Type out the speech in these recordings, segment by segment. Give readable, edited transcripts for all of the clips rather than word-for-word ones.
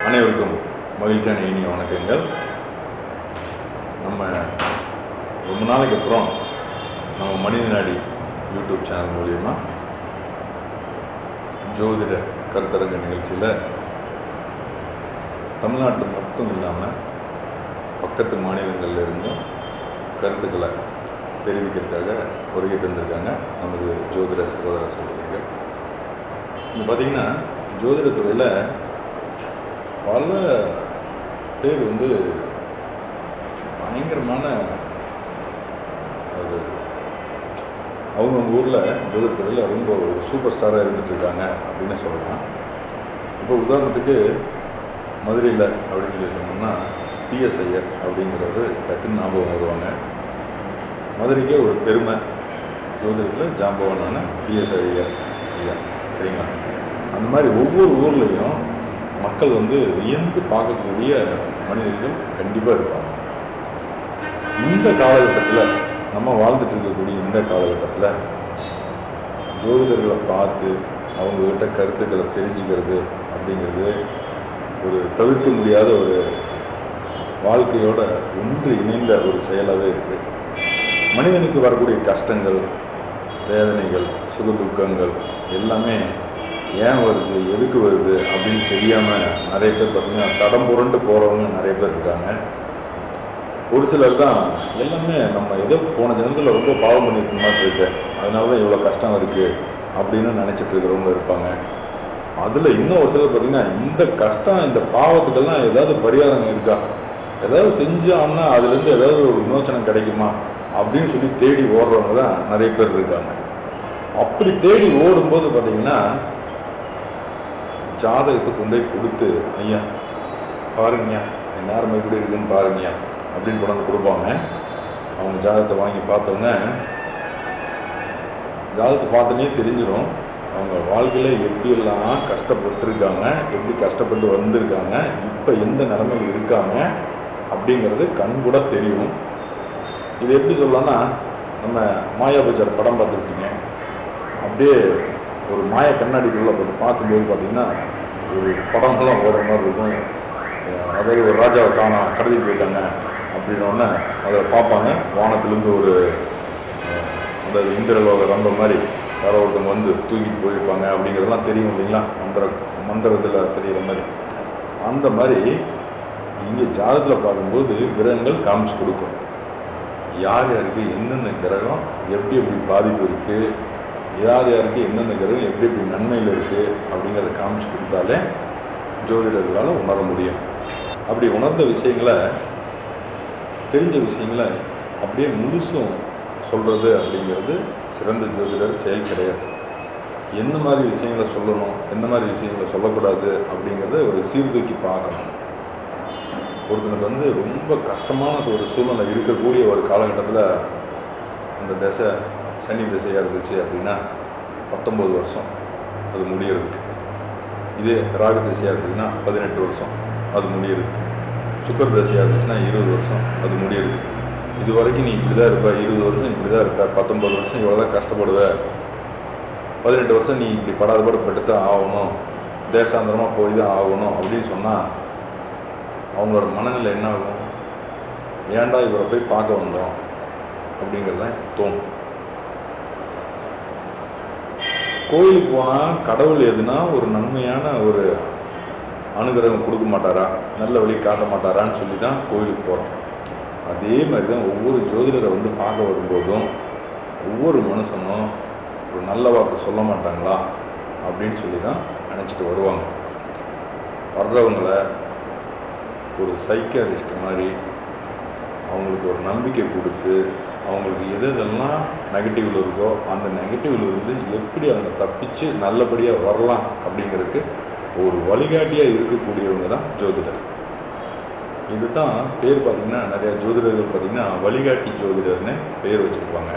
அனைவருக்கும் மகிழ்ச்சியான இனிய வணக்கங்கள். நம்ம ரொம்ப நாளைக்கு அப்புறம் நம்ம மனித நாடி யூடியூப் சேனல் மூலிமா ஜோதிட கருத்தரங்க நிகழ்ச்சியில் தமிழ்நாட்டு மட்டும் இல்லாமல் பக்கத்து மாநிலங்களில் இருந்தும் கருத்துக்களை தெரிவிக்கிறதுக்காக வருகை தந்திருக்காங்க நமது ஜோதிட சகோதர சகோதரிகள். இங்கே பார்த்திங்கன்னா ஜோதிடத்துறையில் பல பேர் பயங்கரமான ஒரு அவங்கவுங்க ஊரில் ஜோதிடத்துறையில் ரொம்ப ஒரு சூப்பர் ஸ்டாராக இருந்துகிட்ருக்காங்க அப்படின்னு சொல்லலாம். இப்போ உதாரணத்துக்கு மதுரையில் அப்படின்னு சொல்லி சொன்னோம்னா பிஎஸ் ஐயர் அப்படிங்கிறவர் டக்குன்னு ஞாபகம் வருவாங்க. மதுரைக்கே ஒரு பெருமை, ஜோதிடத்தில் ஜாம்பவானான பிஎஸ் ஐயர் ஐயா, சரிங்களா? அந்த மாதிரி ஒவ்வொரு ஊர்லேயும் மக்கள் வியந்து பார்க்கக்கூடிய மனிதர்கள் கண்டிப்பாக இருப்பாங்க. இந்த காலகட்டத்தில் நம்ம வாழ்ந்துட்டு இருக்கக்கூடிய இந்த காலகட்டத்தில் ஜோதிடர்களை பார்த்து அவங்கக்கிட்ட கருத்துக்களை தெரிஞ்சுக்கிறது அப்படிங்கிறது ஒரு தவிர்க்க முடியாத ஒரு வாழ்க்கையோட ஒன்று இணைந்த ஒரு செயலாகவே இருக்குது. மனிதனுக்கு வரக்கூடிய கஷ்டங்கள், வேதனைகள், சுகதுக்கங்கள் எல்லாமே ஏன் வருது, எதுக்கு வருது அப்படின்னு தெரியாமல் நிறைய பேர் பார்த்திங்கன்னா தடம் புரண்டு போகிறவங்க நிறைய பேர் இருக்காங்க. ஒரு சிலர் தான் எல்லாமே நம்ம ஏதோ போன ஜனத்தில் ரொம்ப பாவம் பண்ணியிருக்க மாதிரி இருக்கு, அதனால தான் இவ்வளோ கஷ்டம் இருக்குது அப்படின்னு நினச்சிட்டு இருக்கிறவங்க இருப்பாங்க. அதில் இன்னும் ஒரு சிலர் பார்த்திங்கன்னா இந்த கஷ்டம், இந்த பாவத்துக்கெல்லாம் ஏதாவது பரிகாரம் இருக்கா, ஏதாவது செஞ்சோம்னா அதுலேருந்து ஏதாவது ஒரு விமோச்சனம் கிடைக்குமா அப்படின்னு சொல்லி தேடி ஓடுறவங்க தான் நிறைய பேர் இருக்காங்க. அப்படி தேடி ஓடும்போது பார்த்திங்கன்னா ஜாதகத்தை கொண்டு போய் கொடுத்து, ஐயா பாருங்கய்யா என் நேரம் எப்படி இருக்குன்னு பாருங்கய்யா அப்படின்னு கொண்டு கொடுப்பாங்க. அவங்க ஜாதகத்தை வாங்கி பார்த்தோன்னே ஜாதகத்தை பார்த்தோன்னே தெரிஞ்சிடும் அவங்க வாழ்க்கையில் எப்படியெல்லாம் கஷ்டப்பட்டுருக்காங்க, எப்படி கஷ்டப்பட்டு வந்திருக்காங்க, இப்போ எந்த நிலைமையில் இருக்காங்க அப்படிங்கிறது கண் கூட தெரியும். இது எப்படி சொல்லலாம்னா, நம்ம மாயாபஜார் படம் பார்த்துருக்கீங்க, அப்படியே ஒரு மாய கண்ணாடிக்குள்ளே போட்டு பார்க்கும்போது பார்த்திங்கன்னா ஒரு படமெல்லாம் ஓடுற மாதிரி இருக்கும். அதாவது ஒரு ராஜாவை காணோம், கடத்திட்டு போயிட்டாங்க அப்படின்னோடனே அதை பார்ப்பாங்க. வானத்துலேருந்து ஒரு அந்த இந்திரலோக ரொம்ப மாதிரி யாரோ ஒருத்தவங்க தூக்கிட்டு போயிருப்பாங்க அப்படிங்கிறதெல்லாம் தெரியும் இல்லைங்களா, மந்திரத்தில் தெரிகிற மாதிரி. அந்த மாதிரி இங்கே ஜாதகத்தில் பார்க்கும்போது கிரகங்கள் காமிச்சு கொடுக்கும், யார் யாருக்கு என்னென்ன கிரகம் எப்படி எப்படி பாதிப்பு இருக்குது, யார் யாருக்கு எந்தெந்த கிரகம் எப்படி எப்படி நன்மையில் இருக்குது அப்படிங்கிறத காமிச்சு கொடுத்தாலே ஜோதிடர்களால் உணர முடியும். அப்படி உணர்ந்த விஷயங்களை, தெரிஞ்ச விஷயங்களை அப்படியே முழுசும் சொல்கிறது அப்படிங்கிறது சிறந்த ஜோதிடர் செயல் கிடையாது. எந்த மாதிரி விஷயங்களை சொல்லணும், எந்த மாதிரி விஷயங்களை சொல்லக்கூடாது அப்படிங்கிறத ஒரு சீர்தூக்கி பார்க்கணும். ஒருத்தனுக்கு ரொம்ப கஷ்டமான ஒரு சூழ்நிலை இருக்கக்கூடிய ஒரு காலகட்டத்தில் அந்த திசை சனி திசையாக இருந்துச்சு அப்படின்னா 19 வருஷம் அது முடியறதுக்கு. இதே ராகு திசையாக இருந்துச்சுன்னா 18 வருஷம் அது முடியறதுக்கு. சுக்கர திசையாக இருந்துச்சுன்னா 20 வருஷம் அது முடியறதுக்கு. இது வரைக்கும் நீ இப்படி தான் இருப்ப, 20 வருஷம் இப்படி தான் இருப்ப, 19 வருஷம் இவ்வளோ தான் கஷ்டப்படுவ, 18 வருஷம் நீ இப்படி படாதபாடு பட்டு தான் ஆகணும், தேசாந்திரமாக போய் தான் ஆகணும் அப்படின்னு சொன்னால் அவங்களோட மனநிலை என்ன ஆகும்? ஏன்டா இவரை போய் பார்க்க வந்தோம் அப்படிங்கிறதான் தோணும். கோயிலுக்கு போனால் கடவுள் எதுனா ஒரு நன்மையான ஒரு அனுகிரகம் கொடுக்க மாட்டாரா, நல்ல வழி காட்ட மாட்டாரான்னு சொல்லி தான் கோயிலுக்கு போகிறோம். அதே மாதிரி தான் ஒவ்வொரு ஜோதிடரை பார்க்க வரும்போதும் ஒவ்வொரு மனுஷனும் ஒரு நல்ல வாக்கு சொல்ல மாட்டாங்களா அப்படின்னு சொல்லி தான் நினச்சிட்டு வருவாங்க. வர்றவங்களை ஒரு சைக்காரிஸ்ட் மாதிரி அவங்களுக்கு ஒரு நம்பிக்கை கொடுத்து அவங்களுக்கு எதெல்லாம் நெகட்டிவில் இருக்கோ அந்த நெகட்டிவில் இருந்து எப்படி அவங்க தப்பிச்சு நல்லபடியாக வரலாம் அப்படிங்கிறதுக்கு ஒரு வழிகாட்டியாக இருக்கக்கூடியவங்க தான் ஜோதிடர். இது தான் பேர் பார்த்திங்கன்னா நிறையா ஜோதிடர்கள் பார்த்திங்கன்னா வழிகாட்டி ஜோதிடர்னு பேர் வச்சுருப்பாங்க.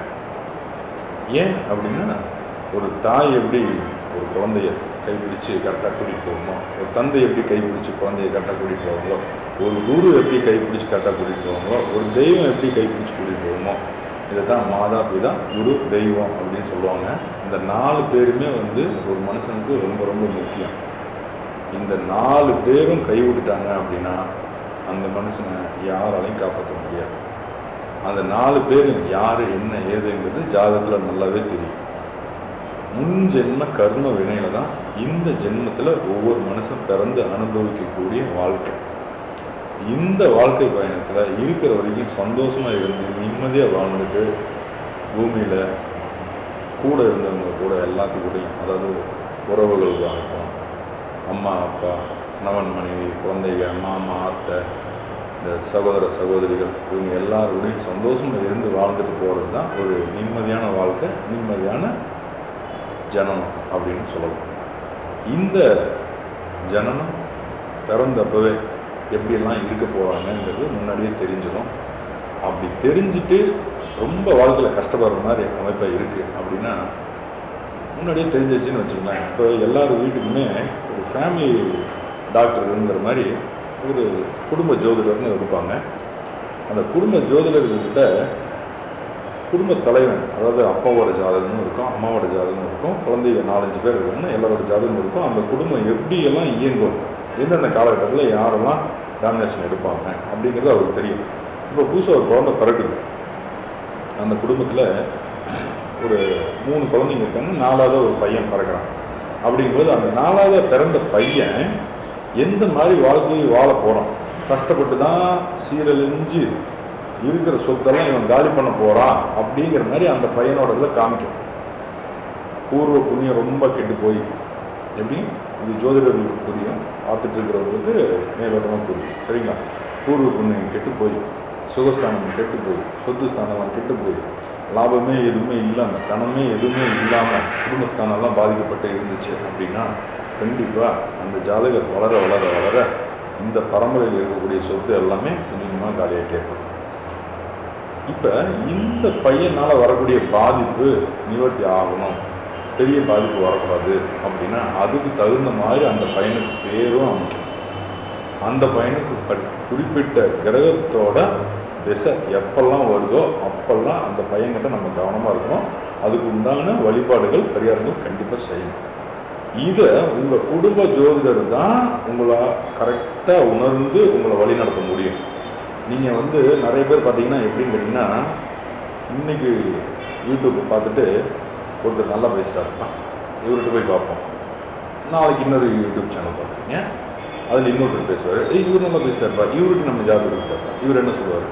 ஏன் அப்படின்னா ஒரு தாய் எப்படி ஒரு குழந்தைய கைப்பிடிச்சு கரெக்டாக கூட்டிகிட்டு போகணுமோ, ஒரு தந்தை எப்படி கைப்பிடிச்சு குழந்தைய கரெக்டாக கூட்டிகிட்டு போவாங்களோ, ஒரு குரு எப்படி கைப்பிடிச்சு கரெக்டாக கூட்டிகிட்டு போவாங்களோ, ஒரு தெய்வம் எப்படி கைப்பிடிச்சு கூட்டிகிட்டு போகுமோ, இதை தான் மாதா பிதா குரு தெய்வம் அப்படின்னு சொல்லுவாங்க. இந்த 4 பேருமே ஒரு மனுஷனுக்கு ரொம்ப ரொம்ப முக்கியம். இந்த 4 பேரும் கைவிட்டுட்டாங்க அப்படின்னா அந்த மனுஷனை யாராலையும் காப்பாற்ற முடியாது. அந்த 4 பேரும் யார் என்ன ஏதுங்கிறது ஜாதகத்தில் நல்லாவே தெரியும். முன் ஜென்ம கர்ம வினையில தான் இந்த ஜென்மத்தில் ஒவ்வொரு மனுஷன் பிறந்து அனுபவிக்கக்கூடிய வாழ்க்கை. இந்த வாழ்க்கை பயணத்தில் இருக்கிற வரைக்கும் சந்தோஷமாக இருந்து நிம்மதியாக வாழ்ந்துட்டு பூமியில் கூட இருந்தவங்க கூட எல்லாத்துக்கூடையும், அதாவது உறவுகள் ஆகட்டும், அம்மா அப்பா, கணவன் மனைவி, குழந்தைங்க, மாமா அத்தை, இந்த சகோதர சகோதரிகள், இவங்க எல்லாரோடையும் சந்தோஷமாக இருந்து வாழ்ந்துட்டு போகிறது தான் ஒரு நிம்மதியான வாழ்க்கை, நிம்மதியான ஜனனம் அப்படின்னு சொல்லலாம். இந்த ஜனனம் பிறந்தப்பவே எப்படியெல்லாம் இருக்க போகிறாங்கங்கிறது முன்னாடியே தெரிஞ்சிடும். அப்படி தெரிஞ்சுட்டு ரொம்ப வாழ்க்கையில் கஷ்டப்படுற மாதிரி அமைப்பாக இருக்குது அப்படின்னா முன்னாடியே தெரிஞ்சிச்சுன்னு வச்சுக்கலாம். இப்போ எல்லார் வீட்டுக்குமே ஒரு ஃபேமிலி டாக்டருங்கிற மாதிரி ஒரு குடும்ப ஜோதிடர்னு இருப்பாங்க. அந்த குடும்ப ஜோதிடர்கிட்ட குடும்ப தலைவன், அதாவது அப்பாவோட ஜாதகமும் இருக்கும், அம்மாவோட ஜாதகமும் இருக்கும், குழந்தைங்க 4-5 பேர் இருக்காங்கன்னா எல்லாரோட ஜாதகமும் இருக்கும். அந்த குடும்பம் எப்படியெல்லாம் இயங்கும், எந்தெந்த காலகட்டத்தில் யாரெல்லாம் டாமினேஷன் எடுப்பாங்க அப்படிங்கிறது அவருக்கு தெரியும். இப்போ புதுசாக ஒரு குழந்தை பிறகுது, அந்த குடும்பத்தில் ஒரு 3 குழந்தைங்க இருக்காங்க, 4வது ஒரு பையன் பிறக்கிறான். அப்படிங்கும்போது அந்த 4வது பிறந்த பையன் எந்த மாதிரி வாழ்க்கையை வாழ போகிறான், கஷ்டப்பட்டு தான் சீரழிஞ்சு இருக்கிற சொத்தெல்லாம் இவன் காலி பண்ண போகிறான் அப்படிங்கிற மாதிரி அந்த பையனோட இதில் காமிக்கும். பூர்வ புண்ணியம் ரொம்ப கெட்டு போய், எப்படி இது ஜோதிடர்களுக்கு புரியும், பார்த்துட்டு இருக்கிறவங்களுக்கு மேலோட்டமாக புரியும், சரிங்களா? பூர்வ புண்ணியம் கெட்டு போய், சுகஸ்தானம் கெட்டு போய், சொத்து ஸ்தானம்லாம் கெட்டு போய், லாபமே எதுவுமே இல்லாமல், தனமே எதுவுமே இல்லாமல் குடும்பஸ்தானம்லாம் பாதிக்கப்பட்டு இருந்துச்சு அப்படின்னா கண்டிப்பாக அந்த ஜாதகர் வளர வளர வளர இந்த பரம்பரையில் இருக்கக்கூடிய சொத்து எல்லாமே கொஞ்சமாக காலியாகிட்டே இருக்கும். இப்போ இந்த பையனால் வரக்கூடிய பாதிப்பு நிவர்த்தி ஆகணும், பெரிய பாதிப்பு வரக்கூடாது அப்படின்னா அதுக்கு தகுந்த மாதிரி அந்த பையனுக்கு பேரும் அமைக்கும். அந்த பையனுக்கு குறிப்பிட்ட கிரகத்தோட திசை எப்பெல்லாம் வருதோ அப்பெல்லாம் அந்த பையன்கிட்ட நம்ம கவனமாக இருக்கணும். அதுக்கு உண்டான வழிபாடுகள் பரிகாரங்கள் கண்டிப்பாக செய்யணும். இதை உங்கள் குடும்ப ஜோதிடர் தான் உங்களை கரெக்டாக உணர்ந்து உங்களை வழி நடத்த முடியும். நீங்கள் நிறைய பேர் பார்த்தீங்கன்னா எப்படின்னு கேட்டிங்கன்னா, இன்றைக்கி யூடியூப்பை பார்த்துட்டு ஒருத்தர் நல்லா பேசிட்டா இருப்பான், இவர்கிட்ட போய் பார்ப்போம். நாளைக்கு இன்னொரு யூடியூப் சேனல் பார்த்துருக்கீங்க, அதில் இன்னொருத்தர் பேசுவார், இவர் நல்லா பேசிட்டா இருப்பா, இவர்கிட்ட நம்ம ஜாதகம் பார்ப்போம், இவர் என்ன சொல்லுவார்.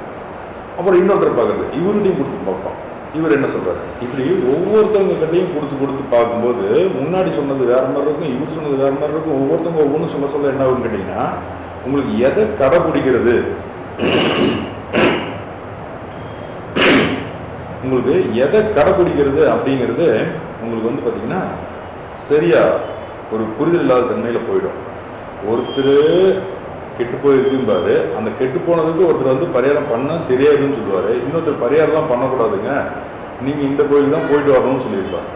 அப்புறம் இன்னொருத்தர் பார்க்குறது, இவர்கிட்டையும் கொடுத்து பார்ப்போம், இவர் என்ன சொல்கிறார். இப்படி ஒவ்வொருத்தவங்க கிட்டையும் கொடுத்து பார்க்கும்போது முன்னாடி சொன்னது வேறு மாதிரி இருக்கும், இவர் சொன்னது வேறு மாதிரி இருக்கும். ஒவ்வொருத்தவங்க ஒவ்வொன்றும் சொல்ல என்ன ஆகுன்னு கேட்டிங்கன்னா, உங்களுக்கு எதை கடைப்பிடிக்கிறது, உங்களுக்கு எதை கடைப்பிடிக்கிறது அப்படிங்கிறது உங்களுக்கு பார்த்தீங்கன்னா சரியா ஒரு புரிதல் இல்லாத தன்மையில் போயிடும். ஒருத்தர் கெட்டு போயிருக்கும்பாரு, அந்த கெட்டு போனதுக்கு ஒருத்தர் பரிகாரம் பண்ணால் சரியாயிடும்னு சொல்லுவார். இன்னொருத்தர் பரிகாரம்லாம் பண்ணக்கூடாதுங்க, நீங்கள் இந்த கோயிலுக்கு தான் போயிட்டு வரணும்னு சொல்லியிருப்பார்.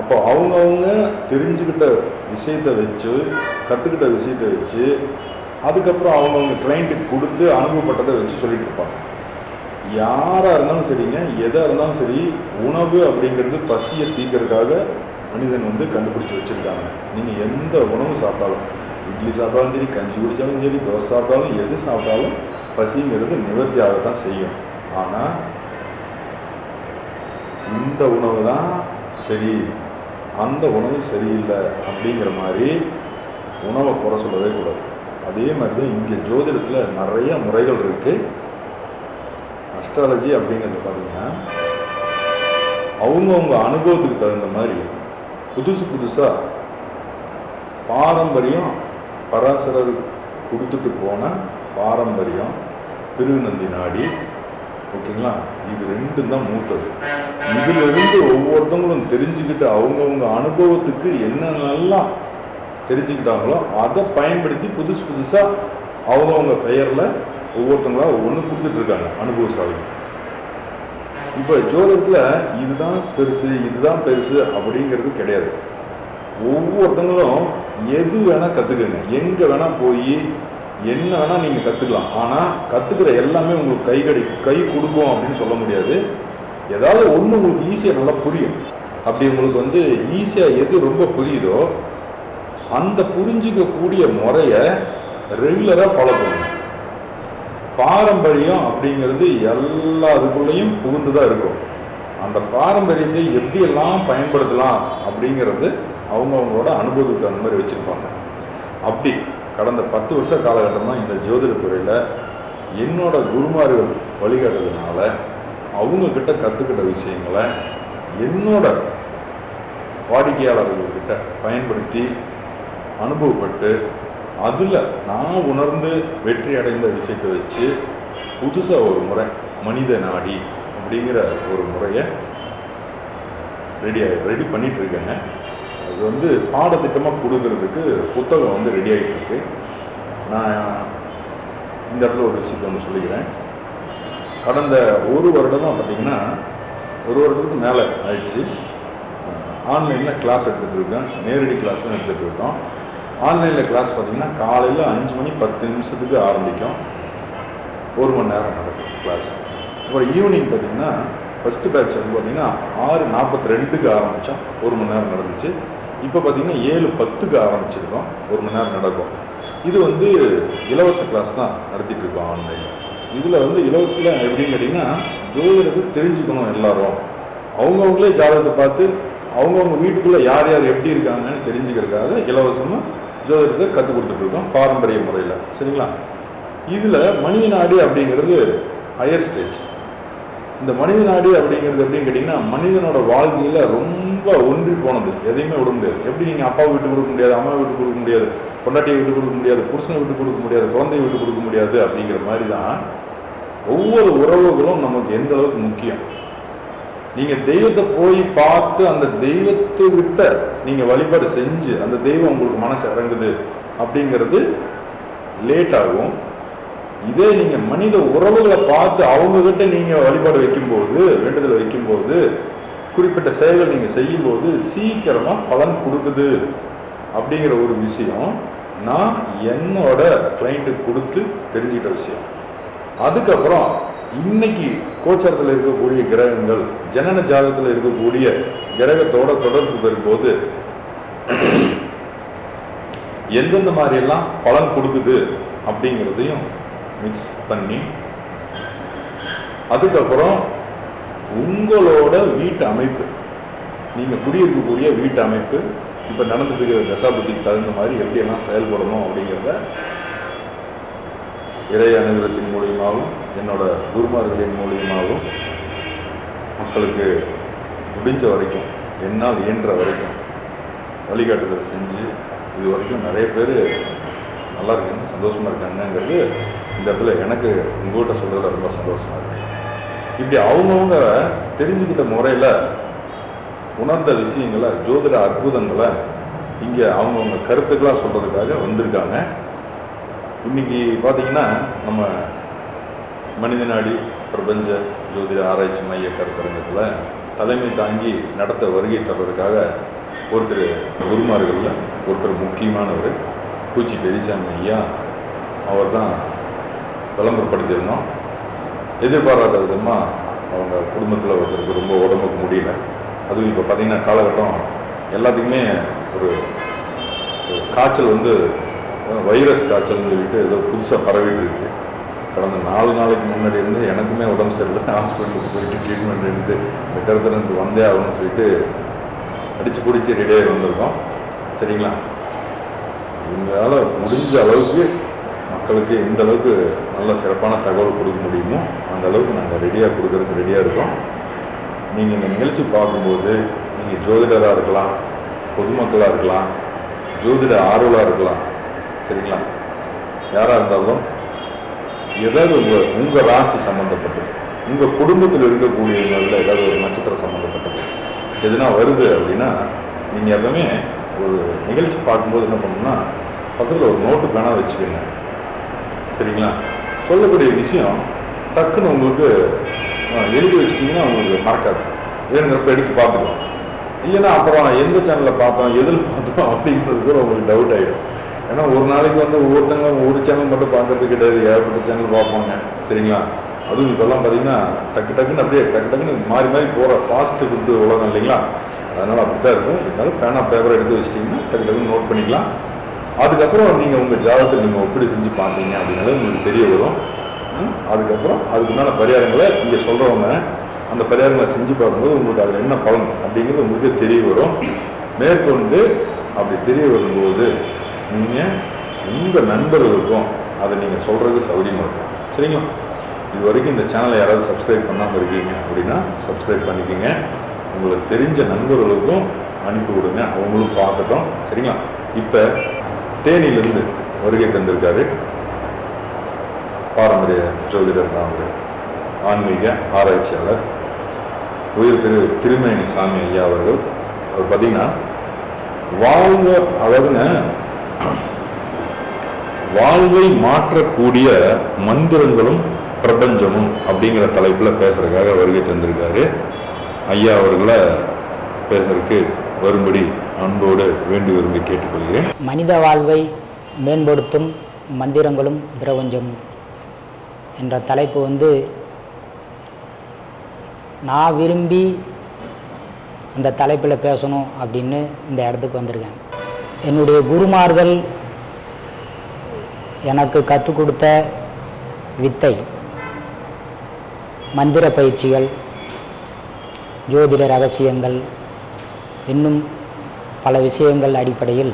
அப்போ அவங்கவுங்க தெரிஞ்சுக்கிட்ட விஷயத்தை வச்சு, கற்றுக்கிட்ட விஷயத்தை வச்சு, அதுக்கப்புறம் அவங்கவுங்க கிளைண்ட்டுக்கு கொடுத்து அனுபவப்பட்டதை வச்சு சொல்லிட்டு இருப்பாங்க. யாராக இருந்தாலும் சரிங்க, எதாக இருந்தாலும் சரி, உணவு அப்படிங்கிறது பசியை தீக்கிறதுக்காக மனிதன் கண்டுபிடிச்சி வச்சுருக்காங்க. நீங்கள் எந்த உணவு சாப்பிட்டாலும், இட்லி சாப்பிட்டாலும் சரி, கஞ்சி குடித்தாலும் சரி, தோசை சாப்பிட்டாலும், எது சாப்பிட்டாலும் பசிங்கிறது நிவர்த்தி ஆகத்தான் செய்யும். ஆனால் இந்த உணவு தான் சரி, அந்த உணவு சரியில்லை அப்படிங்கிற மாதிரி உணவை குறை சொல்லவே கூடாது. அதே மாதிரி தான் இங்கே ஜோதிடத்தில் நிறைய முறைகள் இருக்குது. அஸ்ட்ராலஜி அப்படிங்கிறது பார்த்திங்கன்னா அவங்கவுங்க அனுபவத்துக்கு தகுந்த மாதிரி புதுசாக பாரம்பரியம், பராசரர் கொடுத்துட்டு போன பாரம்பரியம், பிருகுநந்தி நாடி, ஓகேங்களா, இது 2 தான் மூத்தது. இதிலிருந்து ஒவ்வொருத்தவங்களும் தெரிஞ்சுக்கிட்டு அவங்கவுங்க அனுபவத்துக்கு என்னென்னலாம் தெரிஞ்சுக்கிட்டாங்களோ அதை பயன்படுத்தி புதுசாக அவங்கவுங்க பெயரில் ஒவ்வொருத்தவங்களாம் ஒவ்வொன்று கொடுத்துட்ருக்காங்க அனுபவசாலிங்க. இப்போ ஜோதிடத்தில் இதுதான் பெருசு, இதுதான் பெருசு அப்படிங்கிறது கிடையாது. ஒவ்வொருத்தங்களும் எது வேணால் கற்றுக்குங்க, எங்கே வேணால் போய் என்ன வேணால் நீங்கள் கற்றுக்கலாம். ஆனால் கற்றுக்கிற எல்லாமே உங்களுக்கு கை கொடுக்கும் அப்படின்னு சொல்ல முடியாது. ஏதாவது ஒன்று உங்களுக்கு ஈஸியாக நல்லா புரியும். அப்படி உங்களுக்கு ஈஸியாக எது ரொம்ப புரியுதோ அந்த புரிஞ்சிக்கக்கூடிய முறையை ரெகுலராக ஃபாலோ பண்ணணும். பாரம்பரியம் அப்படிங்கிறது எல்லா இதுக்குள்ளேயும் புகுந்து தான் இருக்கும். அந்த பாரம்பரியத்தை எப்படியெல்லாம் பயன்படுத்தலாம் அப்படிங்கிறது அவங்கவுங்களோட அனுபவத்துக்கு அந்த மாதிரி வச்சுருப்பாங்க. அப்படி கடந்த 10 வருஷ காலகட்டமாக இந்த ஜோதிடத்துறையில் என்னோட குருமார்கள் வழிகாட்டுறதுனால அவங்கக்கிட்ட கற்றுக்கிட்ட விஷயங்களை என்னோட வாடிக்கையாளர்கள்கிட்ட பயன்படுத்தி அனுபவப்பட்டு அதில் நான் உணர்ந்து வெற்றி அடைந்த விஷயத்தை வச்சு புதுசாக ஒரு முறை மனித நாடி அப்படிங்கிற ஒரு முறையை ரெடி பண்ணிகிட்டு இருக்கேங்க. அது வந்து பாடத்திட்டமாக கொடுக்கறதுக்கு புத்தகம் வந்து ரெடி ஆகிட்டு இருக்கு. நான் இந்த இடத்துல ஒரு விஷயத்தை ஒன்று சொல்லிக்கிறேன். கடந்த ஒரு வருடம் தான் பார்த்திங்கன்னா, ஒரு வருடத்துக்கு மேலே ஆயிடுச்சு, ஆன்லைனில் கிளாஸ் எடுத்துகிட்டு இருக்கேன். நேரடி கிளாஸும் எடுத்துகிட்டு இருக்கோம். ஆன்லைனில் கிளாஸ் பார்த்திங்கன்னா காலையில் 5 மணி 10 நிமிஷத்துக்கு ஆரம்பிக்கும். 1 மணி நேரம் நடக்கும் கிளாஸ். அப்புறம் ஈவினிங் பார்த்திங்கன்னா ஃபஸ்ட்டு பேட்ச் வந்து பார்த்திங்கன்னா 6:42க்கு ஆரம்பித்தோம், 1 மணி நேரம் நடந்துச்சு. இப்போ பார்த்திங்கன்னா 7:10க்கு ஆரம்பிச்சிருக்கோம், 1 மணி நேரம் நடக்கும். இது வந்து இலவச கிளாஸ் தான் நடத்திட்டு இருக்கோம் ஆன்லைனில். இதில் வந்து இலவசத்தில் எப்படின்னு கேட்டிங்கன்னா, ஜோதிடத்தை தெரிஞ்சுக்கணும் எல்லாரும். அவங்கவுங்களே ஜாதகத்தை பார்த்து அவங்கவுங்க வீட்டுக்குள்ளே யார் யார் எப்படி இருக்காங்கன்னு தெரிஞ்சுக்கிறதுக்காக இலவசமாக ஜோதிடத்தை கற்றுக் கொடுத்துட்ருக்கோம் பாரம்பரிய முறையில். சரிங்களா? இதில் மனித நாடி அப்படிங்கிறது ஹையர் ஸ்டேஜ். இந்த மனித நாடி அப்படிங்கிறது எப்படின்னு கேட்டிங்கன்னா, மனிதனோட வாழ்க்கையில் ரொம்ப ஒன்றி போனது, எதையுமே விட முடியாது. எப்படி நீங்கள் அப்பா விட்டு கொடுக்க முடியாது, அம்மா விட்டு கொடுக்க முடியாது, பொண்டாட்டியை விட்டு கொடுக்க முடியாது, புருஷனை விட்டு கொடுக்க முடியாது, குழந்தையை விட்டு கொடுக்க முடியாது அப்படிங்கிற மாதிரி தான் ஒவ்வொரு உறவுகளும் நமக்கு எந்த அளவுக்கு முக்கியம். நீங்கள் தெய்வத்தை போய் பார்த்து அந்த தெய்வத்துக்கிட்ட நீங்கள் வழிபாடு செஞ்சு அந்த தெய்வம் உங்களுக்கு மனசு இறங்குது அப்படிங்கிறது லேட் ஆகும். இதே நீங்கள் மனித உறவுகளை பார்த்து அவங்கக்கிட்ட நீங்கள் வழிபாடு வைக்கும்போது, வேண்டுதல் வைக்கும்போது, குறிப்பிட்ட செயல்கள் நீங்கள் செய்யும்போது சீக்கிரமாக பலன் கொடுக்குது அப்படிங்கிற ஒரு விஷயம் நான் என்னோட கிளைண்ட்டுக்கு கொடுத்து தெரிஞ்சுக்கிட்ட விஷயம். அதுக்கப்புறம் இன்னைக்கு கோச்சாரத்தில் இருக்கக்கூடிய கிரகங்கள் ஜனன ஜாதகத்தில் இருக்கக்கூடிய கிரகத்தோட தொடர்பு பெறும்போது எந்தெந்த மாதிரியெல்லாம் பலன் கொடுக்குது அப்படிங்கிறதையும் மிக்ஸ் பண்ணி, அதுக்கப்புறம் உங்களோட வீட்டு அமைப்பு, நீங்கள் குடியிருக்கக்கூடிய வீட்டு அமைப்பு இப்போ நடந்துட்டு இருக்கிற தசாபுத்திக்கு தகுந்த மாதிரி எப்படியெல்லாம் செயல்படணும் அப்படிங்கிறத இறை அனுகிரகத்தின் மூலியமாகவும் என்னோட குருமார்களின் மூலியமாகவும் மக்களுக்கு முடிஞ்ச வரைக்கும், என்னால் இயன்ற வரைக்கும் வழிகாட்டுதல் செஞ்சு இது வரைக்கும் நிறைய பேர் நல்லா இருக்காங்க, சந்தோஷமாக இருக்காங்கங்கிறது இந்த இடத்துல எனக்கு உங்கள்கிட்ட சொல்கிறதுல ரொம்ப சந்தோஷமாக இருக்குது. இப்படி அவங்கவுங்க தெரிஞ்சுக்கிட்ட முறையில் உணர்ந்த விஷயங்களை, ஜோதிட அற்புதங்களை இங்கே அவங்கவுங்க கருத்துக்களாக சொல்கிறதுக்காக வந்திருக்காங்க. இன்றைக்கி பார்த்திங்கன்னா நம்ம மனித நாடி பிரபஞ்ச ஜோதிட ஆராய்ச்சி மைய கருத்தரங்கத்தில் தலைமை தாங்கி நடத்த வருகை தர்றதுக்காக ஒருத்தர் குருமார்களில் ஒருத்தர் முக்கியமானவர் பூச்சி பெரியசாமி ஐயா, அவர் தான் விளம்பரப்படுத்தியிருந்தோம். எதிர்பாராத விதமாக அவங்க குடும்பத்தில் ஒருத்தருக்கு ரொம்ப உடம்புக்கு முடியல. அதுவும் இப்போ பார்த்திங்கன்னா காலகட்டம் எல்லாத்துக்குமே ஒரு காய்ச்சல் வந்து வைரஸ் காய்ச்சல்னு சொல்லிட்டு ஏதோ புதுசாக பரவிட்டு இருக்குது. கடந்த 4 நாளைக்கு முன்னாடி இருந்து எனக்குமே உடம்பு சரியில்லை, ஹாஸ்பிட்டலுக்கு போயிட்டு ட்ரீட்மெண்ட் எடுத்து இந்த கருத்துலேருந்து வந்தே ஆகணும்னு சொல்லிட்டு அடித்து பிடிச்சி ரெடியாகி வந்திருக்கோம். சரிங்களா? எங்களால் முடிஞ்ச அளவுக்கு மக்களுக்கு எந்த அளவுக்கு நல்ல சிறப்பான தகவல் கொடுக்க முடியுமோ அந்த அளவுக்கு நாங்கள் ரெடியாக கொடுக்குறதுக்கு ரெடியாக இருக்கோம். நீங்கள் இந்த நிகழ்ச்சி பார்க்கும்போது நீங்கள் ஜோதிடராக இருக்கலாம், பொதுமக்களாக இருக்கலாம், ஜோதிட ஆர்வலாக இருக்கலாம். சரிங்களா? யாராக இருந்தாலும் ஏதாவது உங்கள் ராசி சம்மந்தப்பட்டது, உங்கள் குடும்பத்தில் இருக்கக்கூடியவங்களில் ஏதாவது ஒரு நட்சத்திரம் சம்மந்தப்பட்டது எதுனா வருது அப்படின்னா நீங்கள் எப்பவுமே ஒரு நிகழ்ச்சி பார்க்கும்போது என்ன பண்ணணும்னா பக்கத்தில் ஒரு நோட்டு பேனா வச்சுக்கோங்க. சரிங்களா? சொல்லக்கூடிய விஷயம் டக்குன்னு உங்களுக்கு எழுதி வச்சிட்டிங்கன்னா உங்களுக்கு மறக்காது. வேணுங்கிறப்ப எடுத்து பார்த்துக்கலாம். இல்லைன்னா அப்புறம் எந்த சேனலில் பார்த்தோம், எதில் பார்த்தோம் அப்படிங்கிறது கூட உங்களுக்கு டவுட் ஆகிடும். ஏன்னா ஒரு நாளைக்கு வந்து ஒவ்வொருத்தங்க ஒரு சேனல் மட்டும் பார்க்கறது கிடையாது, ஏகப்பட்ட சேனல் பார்ப்பாங்க. சரிங்களா? அதுவும் இப்போல்லாம் பார்த்தீங்கன்னா டக்குன்னு அப்படியே டக்குன்னு மாறி மாறி போகிற ஃபாஸ்ட்டு ஃபுட்டு உலகம் இல்லைங்களா? அதனால் அப்படி தான் இருக்கும். இருந்தாலும் பேனா பேப்பர் எடுத்து வச்சிட்டிங்கன்னா டக்கு டக்குன்னு நோட் பண்ணிக்கலாம். அதுக்கப்புறம் நீங்கள் உங்கள் ஜாதகத்தை நீங்கள் ஒப்பீடு செஞ்சு பார்த்தீங்க அப்படின்னாலே உங்களுக்கு தெரிய வரும். அதுக்கப்புறம் அதுக்குண்டான பரிகாரங்களை இங்கே சொல்கிறவங்க அந்த பரிகாரங்களை செஞ்சு பார்க்கும்போது உங்களுக்கு அதில் என்ன பலன் அப்படிங்கிறது உங்களுக்கு தெரிய வரும். மேற்கொண்டு அப்படி தெரிய வரும்போது நீங்கள் உங்கள் நண்பர்களுக்கும் அதை நீங்கள் சொல்கிறது சௌகரியமாக இருக்கும். சரிங்களா? இது வரைக்கும் இந்த சேனலை யாராவது சப்ஸ்கிரைப் பண்ணாமல் இருக்கீங்க அப்படின்னா சப்ஸ்கிரைப் பண்ணிக்கோங்க. உங்களுக்கு தெரிஞ்ச நண்பர்களுக்கும் அனுப்பி விடுங்க, அவங்களும் பார்க்கட்டும். சரிங்களா? இப்போ தேனியிலிருந்து வருகை தந்திருக்காரு பாரம்பரிய ஜோதிடர் தான் அவர், ஆன்மீக ஆராய்ச்சியாளர் உயர் திரு திருமேனி சாமி ஐயா அவர்கள். அவர் பார்த்தீங்கன்னா அதாவதுங்க வாழ்வை மாற்றக்கூடிய மந்திரங்களும் பிரபஞ்சமும் அப்படிங்கிற தலைப்பில் பேசுறதுக்காக வருகை தந்திருக்காரு. ஐயா அவர்களை பேசுறதுக்கு வரும்படி அன்போடு வேண்டி விரும்பி கேட்டுக்கொள்கிறேன். மனித வாழ்வை மேம்படுத்தும் மந்திரங்களும் பிரபஞ்சமும் என்ற தலைப்பு நான் விரும்பி அந்த தலைப்பில் பேசணும் அப்படின்னு இந்த இடத்துக்கு வந்திருக்கேன். என்னுடைய குருமார்கள் எனக்கு கற்றுக் கொடுத்த வித்தை, மந்திர பயிற்சிகள், ஜோதிட ரகசியங்கள், இன்னும் பல விஷயங்கள் அடிப்படையில்